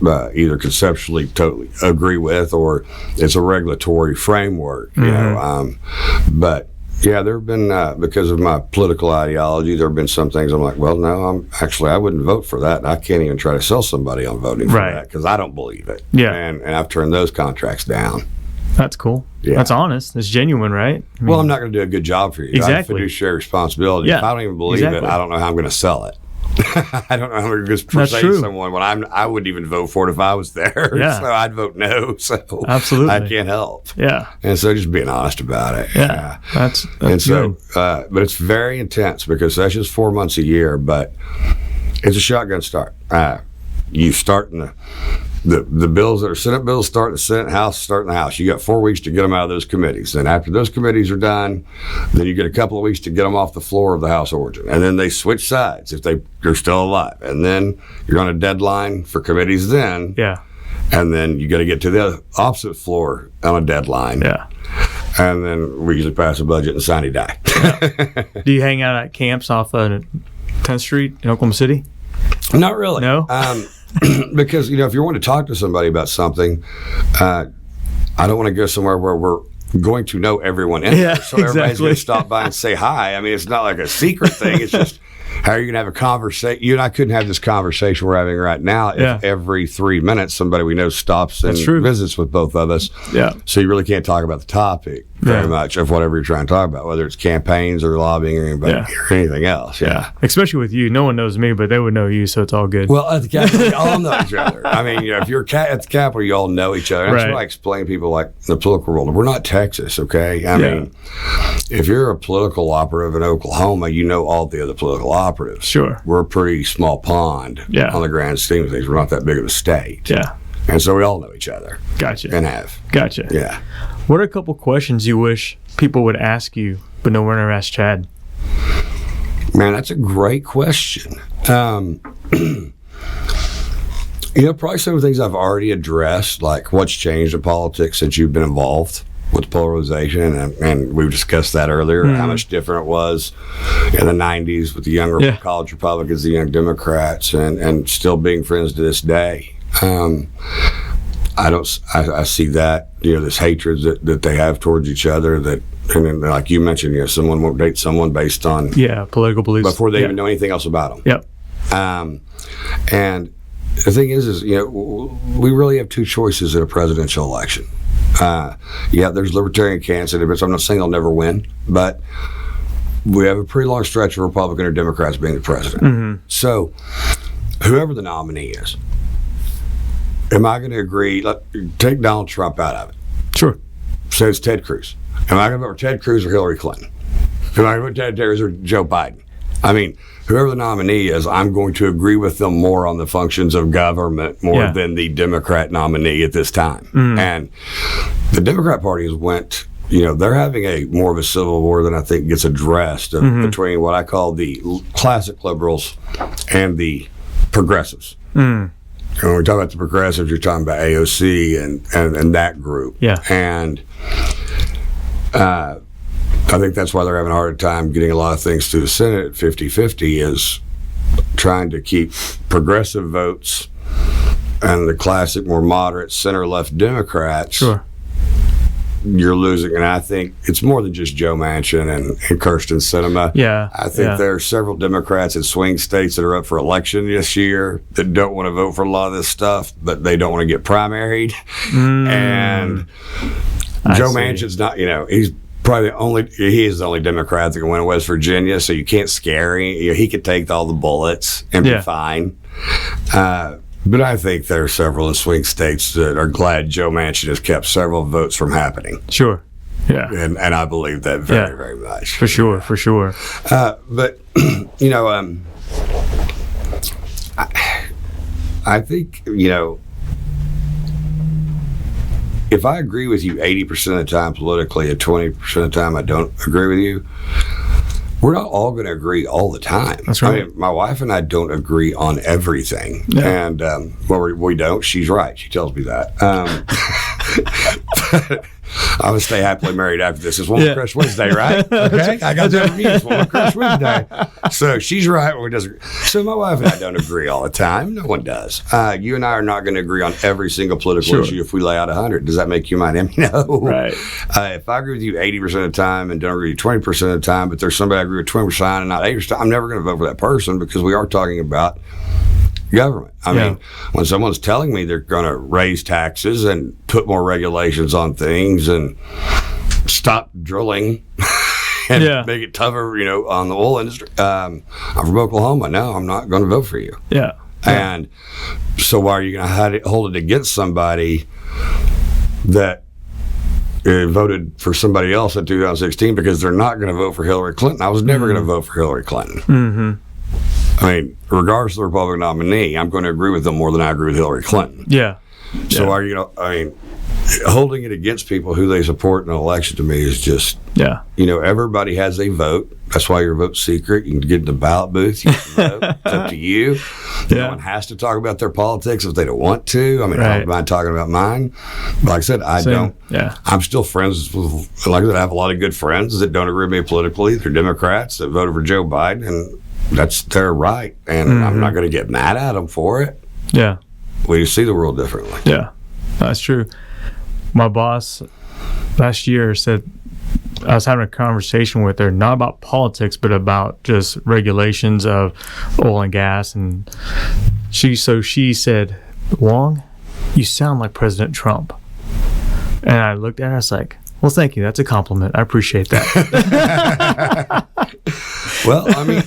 either conceptually totally agree with, or it's a regulatory framework, you know. But yeah, there have been, because of my political ideology, there have been some things I'm like, well, no, I wouldn't vote for that. And I can't even try to sell somebody on voting for that because I don't believe it. Yeah. And I've turned those contracts down. That's cool. Yeah. That's honest. That's genuine, right? I mean, well, I'm not going to do a good job for you. Exactly. I have fiduciary responsibility. Yeah. If I don't even believe it, I don't know how I'm going to sell it. I don't know how I'm going to persuade someone when I wouldn't even vote for it if I was there. Yeah. So I'd vote no. So absolutely, I can't help. Yeah. And so just being honest about it. Yeah. That's and so, good. But it's very intense because session's 4 months a year, but it's a shotgun start. You start in the bills that are Senate bills start in the Senate, House start in the House. You got 4 weeks to get them out of those committees. Then after those committees are done, then you get a couple of weeks to get them off the floor of the House origin. And then they switch sides if they're still alive. And then you're on a deadline for committees then. Yeah. And then you got to get to the opposite floor on a deadline. Yeah. And then we usually pass a budget and sign die. Yeah. Do you hang out at camps off 10th Street in Oklahoma City? Not really. No? Because, if you want to talk to somebody about something, I don't want to go somewhere where we're going to know everyone in there. So everybody's going to stop by and say hi. I mean, it's not like a secret thing. It's just, how are you going to have a conversation? You and I couldn't have this conversation we're having right now if every 3 minutes somebody we know stops and visits with both of us. Yeah. So you really can't talk about the topic very much of whatever you're trying to talk about, whether it's campaigns or lobbying or anything else. Yeah. Especially with you. No one knows me, but they would know you, so it's all good. Well, at the Capitol, we all know each other. I mean, if you're at the Capitol, you all know each other. That's why I explain to people like in the political world, we're not Texas, okay? I mean, if you're a political operative in Oklahoma, you know all the other political operatives. Sure. We're a pretty small pond on the grand scheme of things. We're not that big of a state. Yeah. And so we all know each other. Gotcha. And have. Gotcha. Yeah. What are a couple questions you wish people would ask you, but no one ever asked Chad? Man, that's a great question. Probably some of the things I've already addressed, like what's changed in politics since you've been involved with polarization, and we discussed that earlier, how much different it was in the 90s with the younger college Republicans, the young Democrats, and still being friends to this day. I see that, this hatred that they have towards each other, that, and then, like you mentioned, someone won't date someone based on political beliefs before they even know anything else about them. Yep. And the thing is, we really have two choices in a presidential election. There's libertarian candidates. I'm not saying they'll never win, but we have a pretty long stretch of Republican or Democrats being the president. Mm-hmm. So whoever the nominee is, am I going to agree? Take Donald Trump out of it. Sure. Say it's Ted Cruz. Am I going to vote for Ted Cruz or Hillary Clinton? Am I going to vote for Ted Cruz or Joe Biden? I mean, whoever the nominee is, I'm going to agree with them more on the functions of government more than the Democrat nominee at this time. And the Democrat Party has went, they're having a more of a civil war than I think gets addressed between what I call the classic liberals and the progressives. When we talk about the progressives, you're talking about AOC and that group. Yeah. And I think that's why they're having a hard time getting a lot of things through the Senate at 50-50 is trying to keep progressive votes and the classic, more moderate, center-left Democrats. Sure. You're losing, and I think it's more than just Joe Manchin and Kirsten Sinema. Yeah. I think there are several Democrats in swing states that are up for election this year that don't want to vote for a lot of this stuff, but they don't want to get primaried. And Joe Manchin's not, he's probably he is the only Democrat that can win West Virginia, so you can't scare him. He could take all the bullets and be fine. But I think there are several in swing states that are glad Joe Manchin has kept several votes from happening. Sure. Yeah. And I believe that very, very much. For sure. But, I think, if I agree with you 80% of the time politically and 20% of the time I don't agree with you, we're not all going to agree all the time. That's right. I mean, my wife and I don't agree on everything. Yeah. And, we don't. She's right. She tells me that. But I'm going to stay happily married after this. It's Woman Crush Wednesday, right? Okay. I got that review. It's Woman Crush Wednesday. So she's right when we disagree. So my wife and I don't agree all the time. No one does. You and I are not going to agree on every single political issue if we lay out 100. Does that make you my enemy? No. Right. If I agree with you 80% of the time and don't agree with you 20% of the time, but there's somebody I agree with 20% and not 80%, I'm never going to vote for that person because we are talking about government. I mean, when someone's telling me they're going to raise taxes and put more regulations on things and stop drilling and make it tougher, on the oil industry. I'm from Oklahoma. No, I'm not going to vote for you. Yeah. And so why are you going to hold it against somebody that voted for somebody else in 2016 because they're not going to vote for Hillary Clinton? I was never going to vote for Hillary Clinton. I mean, regardless of the Republican nominee, I'm going to agree with them more than I agree with Hillary Clinton. Yeah. So holding it against people who they support in an election to me is just, everybody has a vote. That's why your vote's secret. You can get in the ballot booth. You can vote. It's up to you. No one has to talk about their politics if they don't want to. I mean, I don't mind talking about mine. But like I said, I don't. Yeah. I'm still friends with, like I said, I have a lot of good friends that don't agree with me politically. They're Democrats that voted for Joe Biden, and that's their right. And I'm not going to get mad at them for it. Yeah. We see the world differently. Yeah, that's true. My boss last year said, I was having a conversation with her, not about politics, but about just regulations of oil and gas. And she said, Wong, you sound like President Trump. And I looked at her, I was like, well, thank you. That's a compliment. I appreciate that. Well, I mean,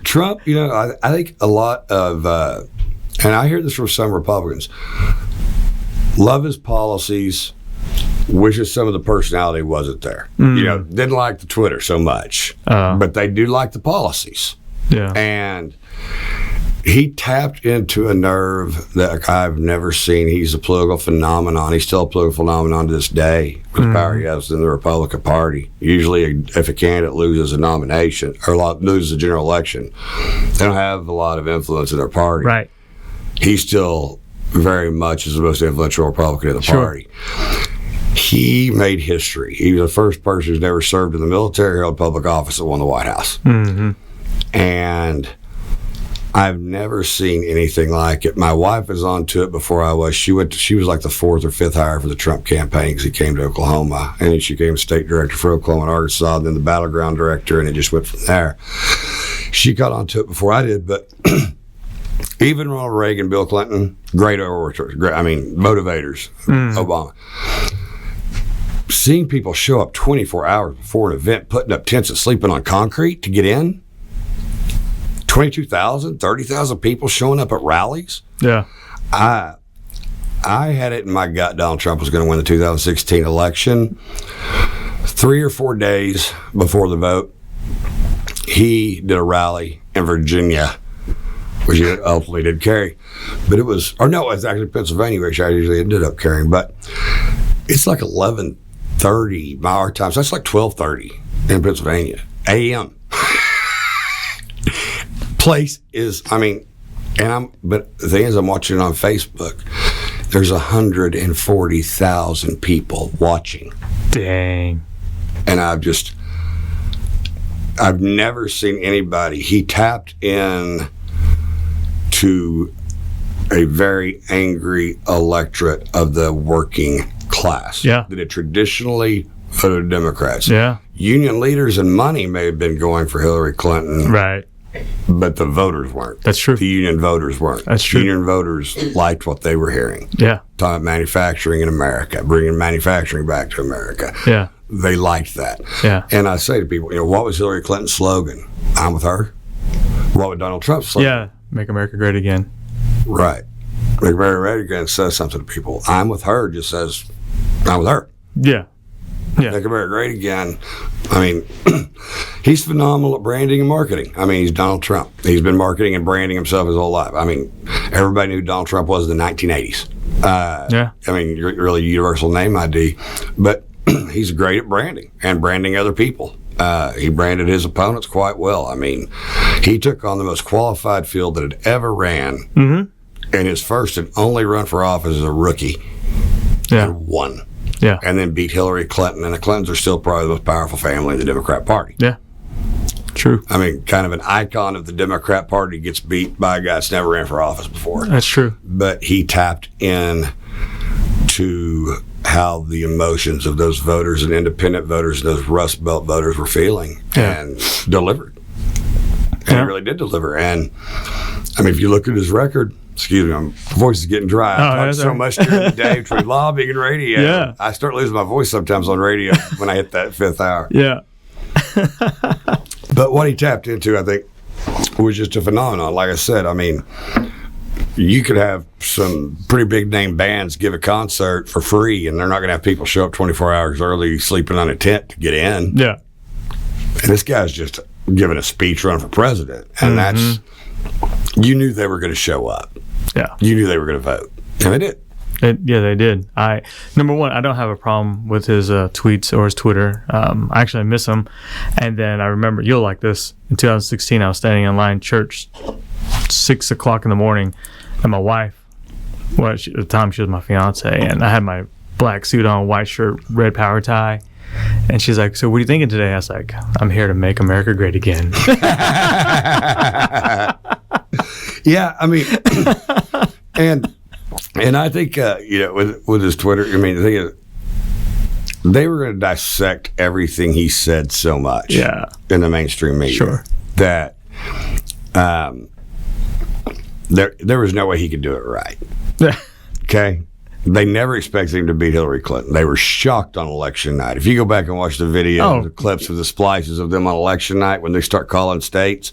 Trump, I think a lot of, and I hear this from some Republicans, love his policies, wishes some of the personality wasn't there. Didn't like the Twitter so much, but they do like the policies. Yeah. And he tapped into a nerve that I've never seen. He's a political phenomenon. He's still a political phenomenon to this day with the power he has in the Republican Party. Usually, if a candidate loses a nomination or loses a general election, they don't have a lot of influence in their party. Right. He still very much is the most influential Republican in the party. He made history. He was the first person who's never served in the military or held public office that won the White House. And I've never seen anything like it. My wife was onto it before I was. She was like the fourth or fifth hire for the Trump campaign because he came to Oklahoma. And then she became state director for Oklahoma and Arkansas, and then the battleground director, and it just went from there. She got onto it before I did, but even Ronald Reagan, Bill Clinton, great orators, motivators, Obama. Seeing people show up 24 hours before an event, putting up tents and sleeping on concrete to get in, 22,000, 30,000 people showing up at rallies. Yeah. I had it in my gut Donald Trump was going to win the 2016 election. 3 or 4 days before the vote, he did a rally in Virginia, which he ultimately did carry. But it was actually Pennsylvania, which I usually ended up carrying. But it's like 11:30 my our time, so that's like 12:30 in Pennsylvania a.m. Place is, but the thing is, I'm watching it on Facebook. There's 140,000 people watching. Dang. And I've never seen anybody. He tapped in to a very angry electorate of the working class. Yeah. That had traditionally voted Democrats. Yeah. Union leaders and money may have been going for Hillary Clinton. Right. But the voters weren't. That's true. The union voters weren't. That's true. Union voters liked what they were hearing. Yeah. Talking about manufacturing in America, bringing manufacturing back to America. Yeah. They liked that. Yeah. And I say to people, what was Hillary Clinton's slogan? I'm with her. What would Donald Trump's slogan? Yeah. Make America great again. Right. Make America great again says something to people. I'm with her just says, I'm with her. Yeah. Yeah. Make America great again. He's phenomenal at branding and marketing. He's Donald Trump. He's been marketing and branding himself his whole life. Everybody knew who Donald Trump was in the 1980s. Yeah. Really universal name ID. But he's great at branding and branding other people. He branded his opponents quite well. He took on the most qualified field that had ever ran in his first and only run for office as a rookie. Yeah. And won. Yeah. And then beat Hillary Clinton. And the Clintons are still probably the most powerful family in the Democrat Party. Yeah. True. Kind of an icon of the Democrat Party gets beat by a guy that's never ran for office before. That's true. But he tapped in to how the emotions of those voters and independent voters and those Rust Belt voters were feeling and delivered. And he really did deliver. And, if you look at his record, excuse me, my voice is getting dry. I talk so much during the day between lobbying and radio. Yeah. I start losing my voice sometimes on radio when I hit that fifth hour. Yeah. But what he tapped into, I think, was just a phenomenon. Like I said, you could have some pretty big name bands give a concert for free, and they're not going to have people show up 24 hours early sleeping on a tent to get in. Yeah. And this guy's just giving a speech run for president. And that's, you knew they were going to show up. Yeah. You knew they were going to vote. And they did. They did. Number one, I don't have a problem with his tweets or his Twitter. Actually, I miss him. And then I remember, you'll like this, in 2016, I was standing in line church, 6 o'clock in the morning, and my wife, at the time she was my fiance, and I had my black suit on, white shirt, red power tie. And she's like, "So what are you thinking today?" I was like, "I'm here to make America great again." Yeah, and I think with his Twitter, the thing is, they were going to dissect everything he said so much in the mainstream media that there was no way he could do it right. Okay. They never expected him to beat Hillary Clinton. They were shocked on election night. If you go back and watch the video, the clips of the splices of them on election night, when they start calling states,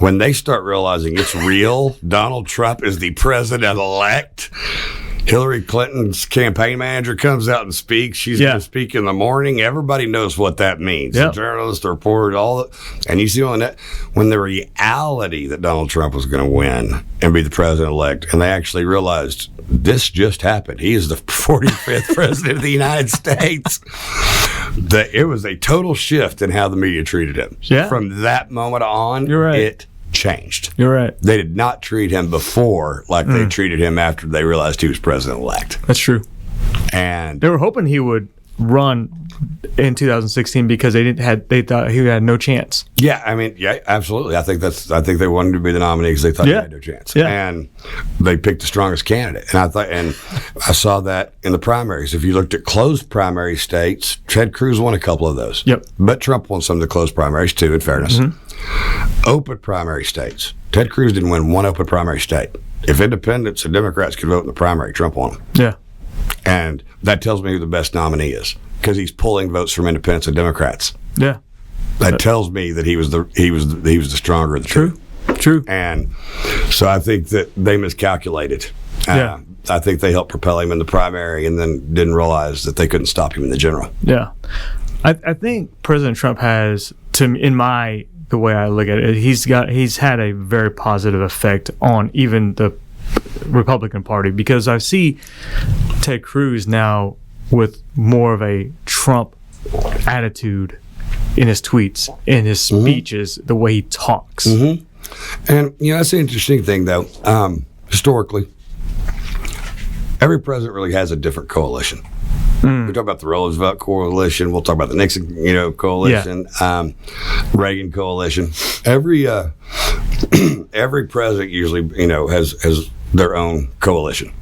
when they start realizing it's real, Donald Trump is the president-elect. Hillary Clinton's campaign manager comes out and speaks. She's going to speak in the morning. Everybody knows what that means. The journalists, the reporters, and you see on that, when the reality that Donald Trump was going to win and be the president-elect, and they actually realized this just happened. He is the 45th president of the United States. It was a total shift in how the media treated him. Yeah. From that moment on, it changed. You're right. They did not treat him before like they treated him after they realized he was president-elect. That's true. And they were hoping he would run in 2016 because they thought he had no chance. Yeah, absolutely. I think they wanted to be the nominee because they thought he had no chance. Yeah. And they picked the strongest candidate. And I saw that in the primaries. If you looked at closed primary states, Ted Cruz won a couple of those. Yep. But Trump won some of the closed primaries too, in fairness. Open primary states. Ted Cruz didn't win one open primary state. If independents and Democrats could vote in the primary, Trump won them. Yeah. And that tells me who the best nominee is, because he's pulling votes from independents and Democrats. Yeah. That tells me that he was the stronger of the two. True. And so I think that they miscalculated. I think they helped propel him in the primary and then didn't realize that they couldn't stop him in the general. Yeah. I think President Trump has, in my the way I look at it, he's had a very positive effect on even the Republican Party, because I see Ted Cruz now with more of a Trump attitude in his tweets, in his speeches, the way he talks. And that's the interesting thing, though. Historically, every president really has a different coalition. We talk about the Roosevelt coalition. We'll talk about the Nixon, coalition, Reagan coalition. Every president usually, has their own coalition,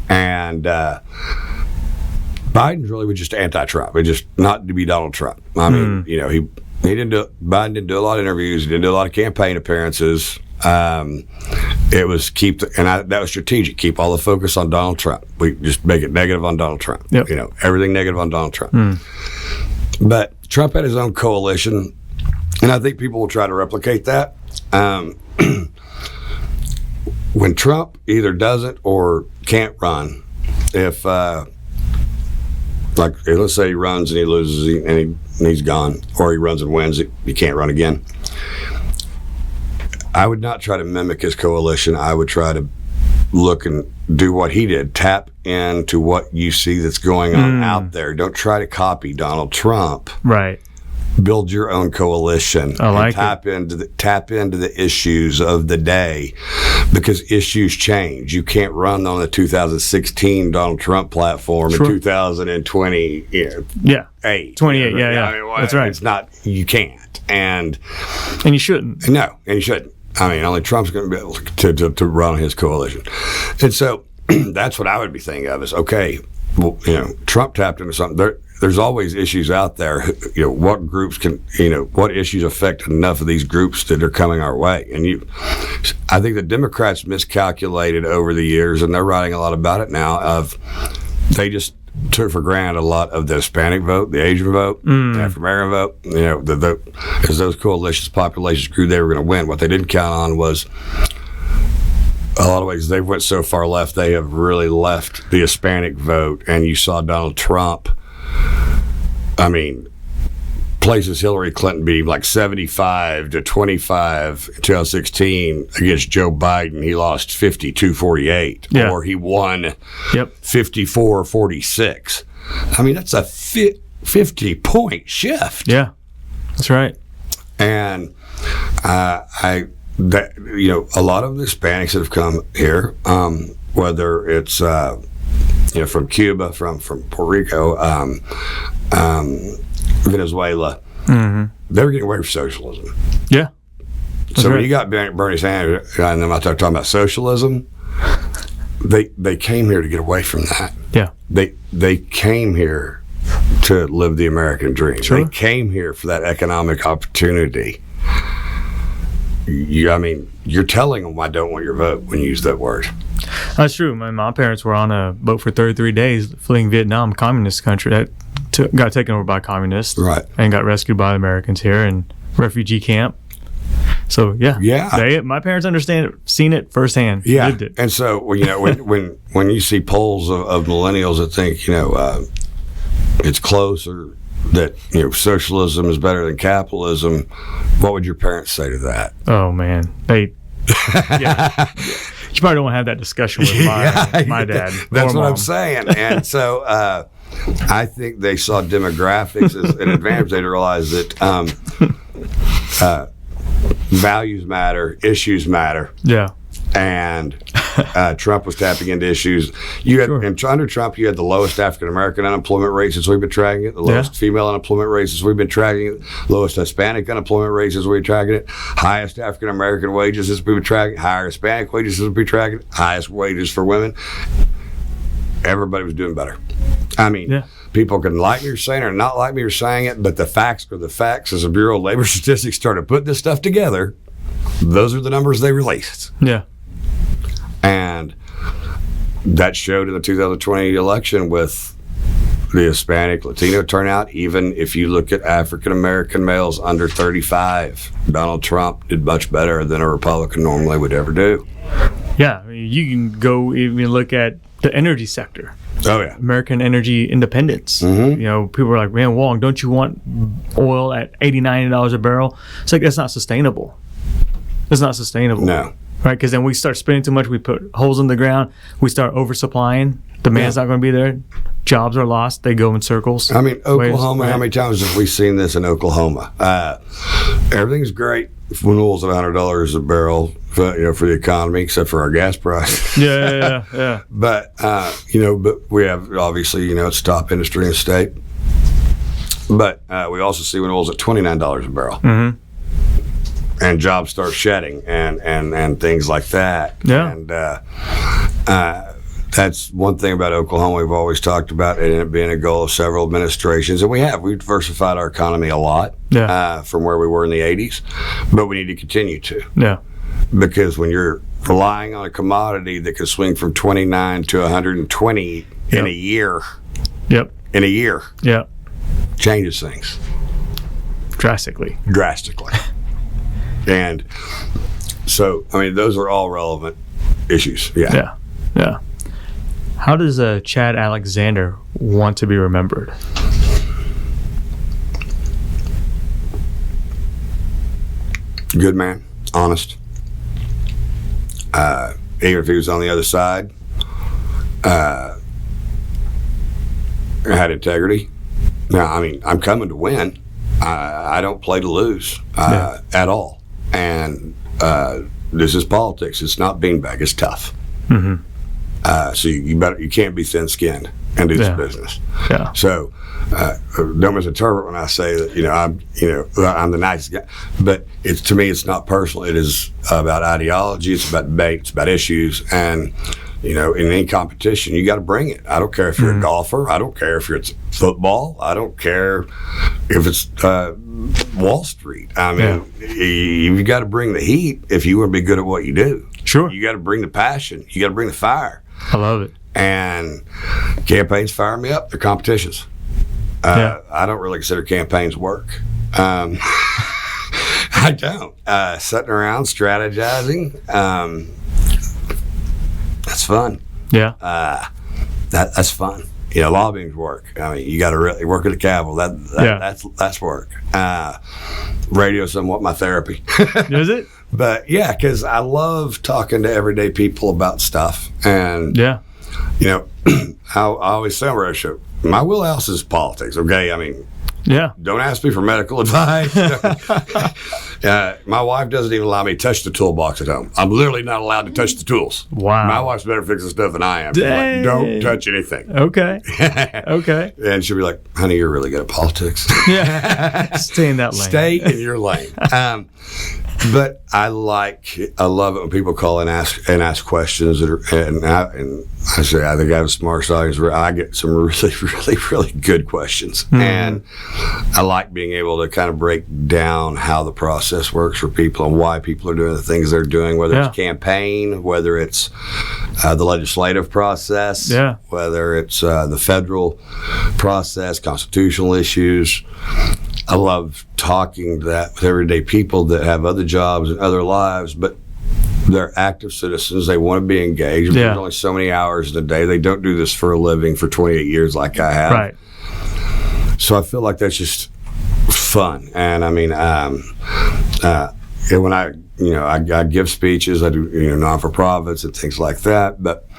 and Biden's really was just anti-Trump. It just not to be Donald Trump. I mean, he Biden didn't do a lot of interviews. He didn't do a lot of campaign appearances. It was that was strategic. Keep all the focus on Donald Trump. We just make it negative on Donald Trump. Yep. Everything negative on Donald Trump. But Trump had his own coalition, and I think people will try to replicate that. When Trump either doesn't or can't run, if let's say he runs and he loses and he's gone, or he runs and wins, he can't run again. I would not try to mimic his coalition. I would try to look and do what he did. Tap into what you see that's going on out there. Don't try to copy Donald Trump. Right. Build your own coalition. I like tap into the issues of the day, because issues change. You can't run on the 2016 Donald Trump platform in 2020. Yeah. 28. Yeah. I mean, that's right. It's not. You can't. And you shouldn't. No, and you shouldn't. I mean, only Trump's going to be able to run his coalition. And so that's what I would be thinking of is, okay, well, Trump tapped into something. There's always issues out there. What groups what issues affect enough of these groups that are coming our way? And I think the Democrats miscalculated over the years, and they're writing a lot about it now, they just took for granted a lot of the Hispanic vote, the Asian vote, the African American vote. As those coalitions, populations grew, they were going to win. What they didn't count on was, a lot of ways, they went so far left, they have really left the Hispanic vote. And you saw Donald Trump, I mean, places Hillary Clinton beat him like 75 to 25 in 2016 against Joe Biden. He lost 52-48, or he won 54-46. I mean, that's a 50-point shift. Yeah, that's right. And a lot of the Hispanics that have come here, whether it's from Cuba, from Puerto Rico, Venezuela, they were getting away from socialism. Yeah. So when you got Bernie Sanders and them out there talking about socialism, they came here to get away from that. Yeah. They came here to live the American dream. Sure. They came here for that economic opportunity. You're telling them I don't want your vote when you use that word. That's true. My parents were on a boat for 33 days fleeing Vietnam, communist country that got taken over by communists, right, and got rescued by Americans here in refugee camp. So my parents understand it, seen it firsthand, lived it. And so when you see polls of millennials that think it's close, or that socialism is better than capitalism, what would your parents say to that? Oh man, you probably don't want to have that discussion with my dad. That's what mom. I'm saying. And so I think they saw demographics as an advantage. They realized that values matter, issues matter. Yeah. And Trump was tapping into issues. Under Trump, you had the lowest African American unemployment rate since we've been tracking it, the lowest female unemployment rate since we've been tracking it, lowest Hispanic unemployment rate since we've been tracking it, highest African American wages since we've been tracking it, higher Hispanic wages since we've been tracking it, highest wages for women. Everybody was doing better. I mean, people can like me or saying it or not like me or saying it, but the facts are the facts. As the Bureau of Labor Statistics started putting this stuff together, those are the numbers they released. Yeah. And that showed in the 2020 election with the Hispanic, Latino turnout. Even if you look at African American males under 35, Donald Trump did much better than a Republican normally would ever do. Yeah, you can go even look at the energy sector. Oh yeah. American energy independence. Mm-hmm. You know, people are like, man, Wong, don't you want oil at $80, $90 a barrel? It's like, that's not sustainable. It's not sustainable. No. Right? Because then we start spending too much. We put holes in the ground. We start oversupplying. Demand's not going to be there. Jobs are lost. They go in circles. I mean, Oklahoma, Ways, how many times have we seen this in Oklahoma? Everything's great when oil's at $100 a barrel, for the economy, except for our gas price. Yeah. But, but we have, obviously, it's top industry in the state. But we also see when oil's at $29 a barrel. Mm-hmm. And jobs start shedding and things like that. Yeah. And that's one thing about Oklahoma we've always talked about, and it being a goal of several administrations. And we've diversified our economy a lot from where we were in the 80s, but we need to continue to. Yeah. Because when you're relying on a commodity that can swing from 29 to 120 in a year, changes things. Drastically. And so, I mean, those are all relevant issues. Yeah. How does Chad Alexander want to be remembered? Good man, honest. Even if he was on the other side, had integrity. Now, I mean, I'm coming to win. I don't play to lose at all. And this is politics. It's not beanbag. It's tough. Mm-hmm. So you can't be thin-skinned and do this business. Yeah. So don't misinterpret when I say that I'm the nice guy, but to me it's not personal. It is about ideology. It's about debate. It's about issues. And in any competition, you got to bring it. I don't care if you're a golfer. I don't care if it's football. I don't care if it's Wall Street. I mean, you've got to bring the heat if you want to be good at what you do. Sure. You got to bring the passion. You got to bring the fire. I love it. And campaigns fire me up. They're competitions. I don't really consider campaigns work. I don't. Sitting around strategizing, that's fun. Yeah. That's fun. Lobbying's work. I mean, you got to really work at the Capitol. That's work. Radio's somewhat my therapy. Is it? But yeah, because I love talking to everyday people about stuff. And I always say on radio show, my wheelhouse is politics. Okay, I mean, don't ask me for medical advice. My wife doesn't even allow me to touch the toolbox at home. I'm literally not allowed to touch the tools. Wow. My wife's better fixing stuff than I am. She's like, don't touch anything. Okay. And she'll be like, honey, you're really good at politics. Stay in that lane. Stay in your lane. But I love it when people call and ask questions and I say I think I have a smart audience. I get some really, really, really good questions, and I like being able to kind of break down how the process works for people and why people are doing the things they're doing, whether it's campaign, whether it's the legislative process, whether it's the federal process, constitutional issues. I love talking to that with everyday people that have other jobs and other lives, but they're active citizens. They want to be engaged. There's only so many hours in a day. They don't do this for a living for 28 years like I have. Right. So I feel like that's just fun. And I mean, when I give speeches, I do non-for-profits and things like that. But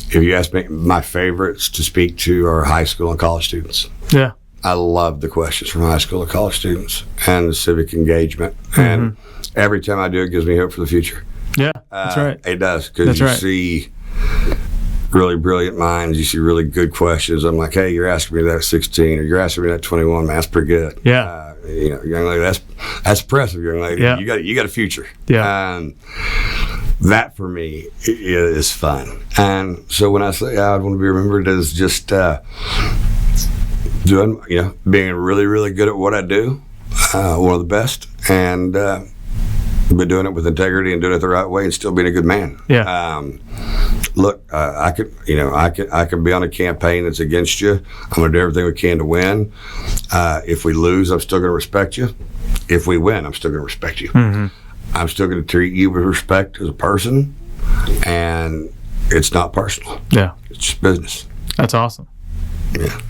if you ask me, my favorites to speak to are high school and college students. Yeah. I love the questions from high school and college students and the civic engagement. And every time I do, it gives me hope for the future. Yeah, that's right. It does, because you see really brilliant minds. You see really good questions. I'm like, hey, you're asking me that at 16, or you're asking me that at 21. Man, that's pretty good. Yeah. Young lady, that's impressive, young lady. Yeah. You got a future. Yeah. That for me is fun. And so when I say I want to be remembered as just doing, being really, really good at what I do, one of the best, and but doing it with integrity and doing it the right way and still being a good man. Yeah. Look, I could be on a campaign that's against you. I'm going to do everything we can to win. If we lose, I'm still going to respect you. If we win, I'm still going to respect you. I'm still going to treat you with respect as a person, and it's not personal. Yeah. It's just business. That's awesome. Yeah.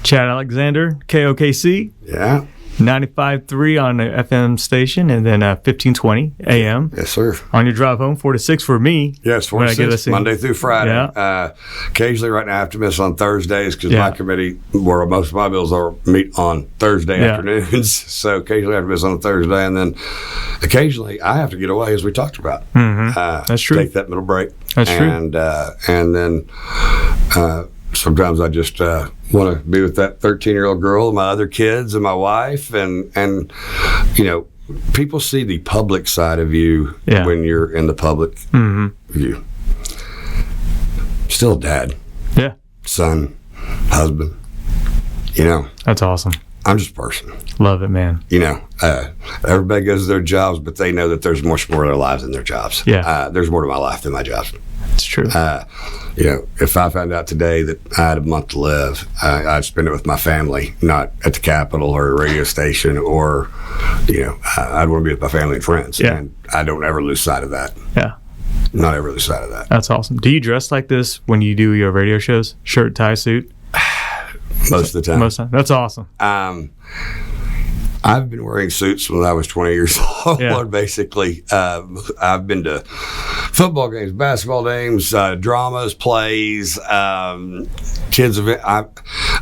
Chad Alexander, KOKC. Yeah. 95.3 on the FM station, and then 1520 AM. Yes, sir. On your drive home, 4 to 6 for me. Yes, 4 to 6, Monday through Friday. Yeah. Occasionally right now I have to miss on Thursdays because Yeah. my committee, where most of my bills are, meet on Thursday afternoons. So occasionally I have to miss on a Thursday, and then occasionally I have to get away, as we talked about. That's true. Take that middle break. That's true. And then sometimes I just want to be with that 13-year-old girl and my other kids and my wife, and you know, people see the public side of you when you're in the public view. Still a dad, son, husband. You know, that's awesome. I'm just a person. Love it, man. You know, everybody goes to their jobs, but they know that there's much more to their lives than their jobs. Yeah. There's more to my life than my jobs. It's true. You know, if I found out today that I had a month to live, I'd spend it with my family, not at the Capitol or a radio station, or, you know, I'd want to be with my family and friends. Yeah. And I don't ever lose sight of that. Yeah. Not ever lose sight of that. That's awesome. Do you dress like this when you do your radio shows? Shirt, tie, suit? Most of the time. Most of the time. That's awesome. I've been wearing suits when I was 20 years old, basically. I've been to football games, basketball games, dramas, plays, kids' events.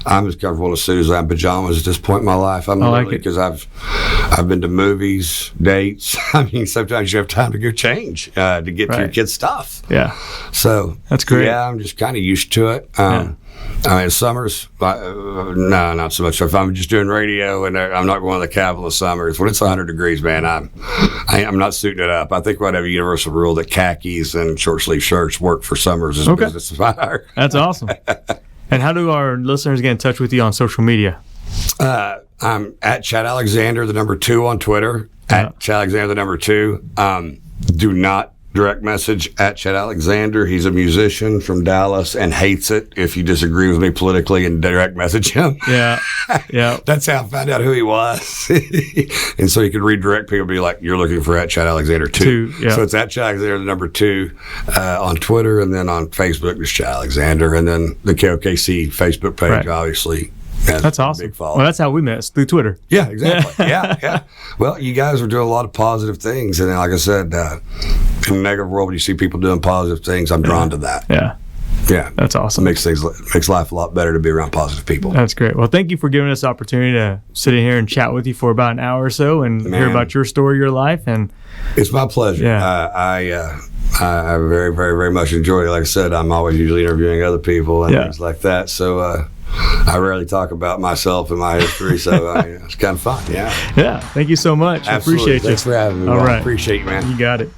I'm as comfortable in a suit as I am pajamas at this point in my life. I'm literally, because I've been to movies, dates. I mean, sometimes you have time to go change to get to your kids' stuff. Yeah. So that's great. Yeah, I'm just kind of used to it. I mean, summers, no, not so much. If I'm just doing radio and I'm not going to the Capitol in summers, when it's 100 degrees, man, I'm not suiting it up. I think we'd have a universal rule that khakis and short sleeve shirts work for summers as business attire. That's awesome. And how do our listeners get in touch with you on social media? I'm at Chad Alexander, the number 2 on Twitter, at Chad Alexander, the number 2. Do not direct message at Chad Alexander. He's a musician from Dallas and hates it if you disagree with me politically and direct message him. Yeah. That's how I found out who he was. And so you could redirect people, be like, you're looking for at Chad Alexander 2. So it's at Chad Alexander, the number 2 on Twitter, and then on Facebook, it's Chad Alexander, and then the KOKC Facebook page, obviously. That's awesome. Well, that's how we met, through Twitter. Yeah, exactly. yeah. Well, you guys are doing a lot of positive things, and like I said, in the negative world, when you see people doing positive things, I'm drawn to that. Yeah, that's awesome. It makes life a lot better to be around positive people. That's great. Well, thank you for giving us the opportunity to sit in here and chat with you for about an hour or so and hear about your story, your life, and it's my pleasure. I very, very, very much enjoy it. Like I said, I'm always usually interviewing other people and things like that. So I rarely talk about myself and my history, so it's kind of fun. Yeah. Thank you so much. Absolutely. I appreciate you. Thanks for having me. All right. Appreciate you, man. You got it.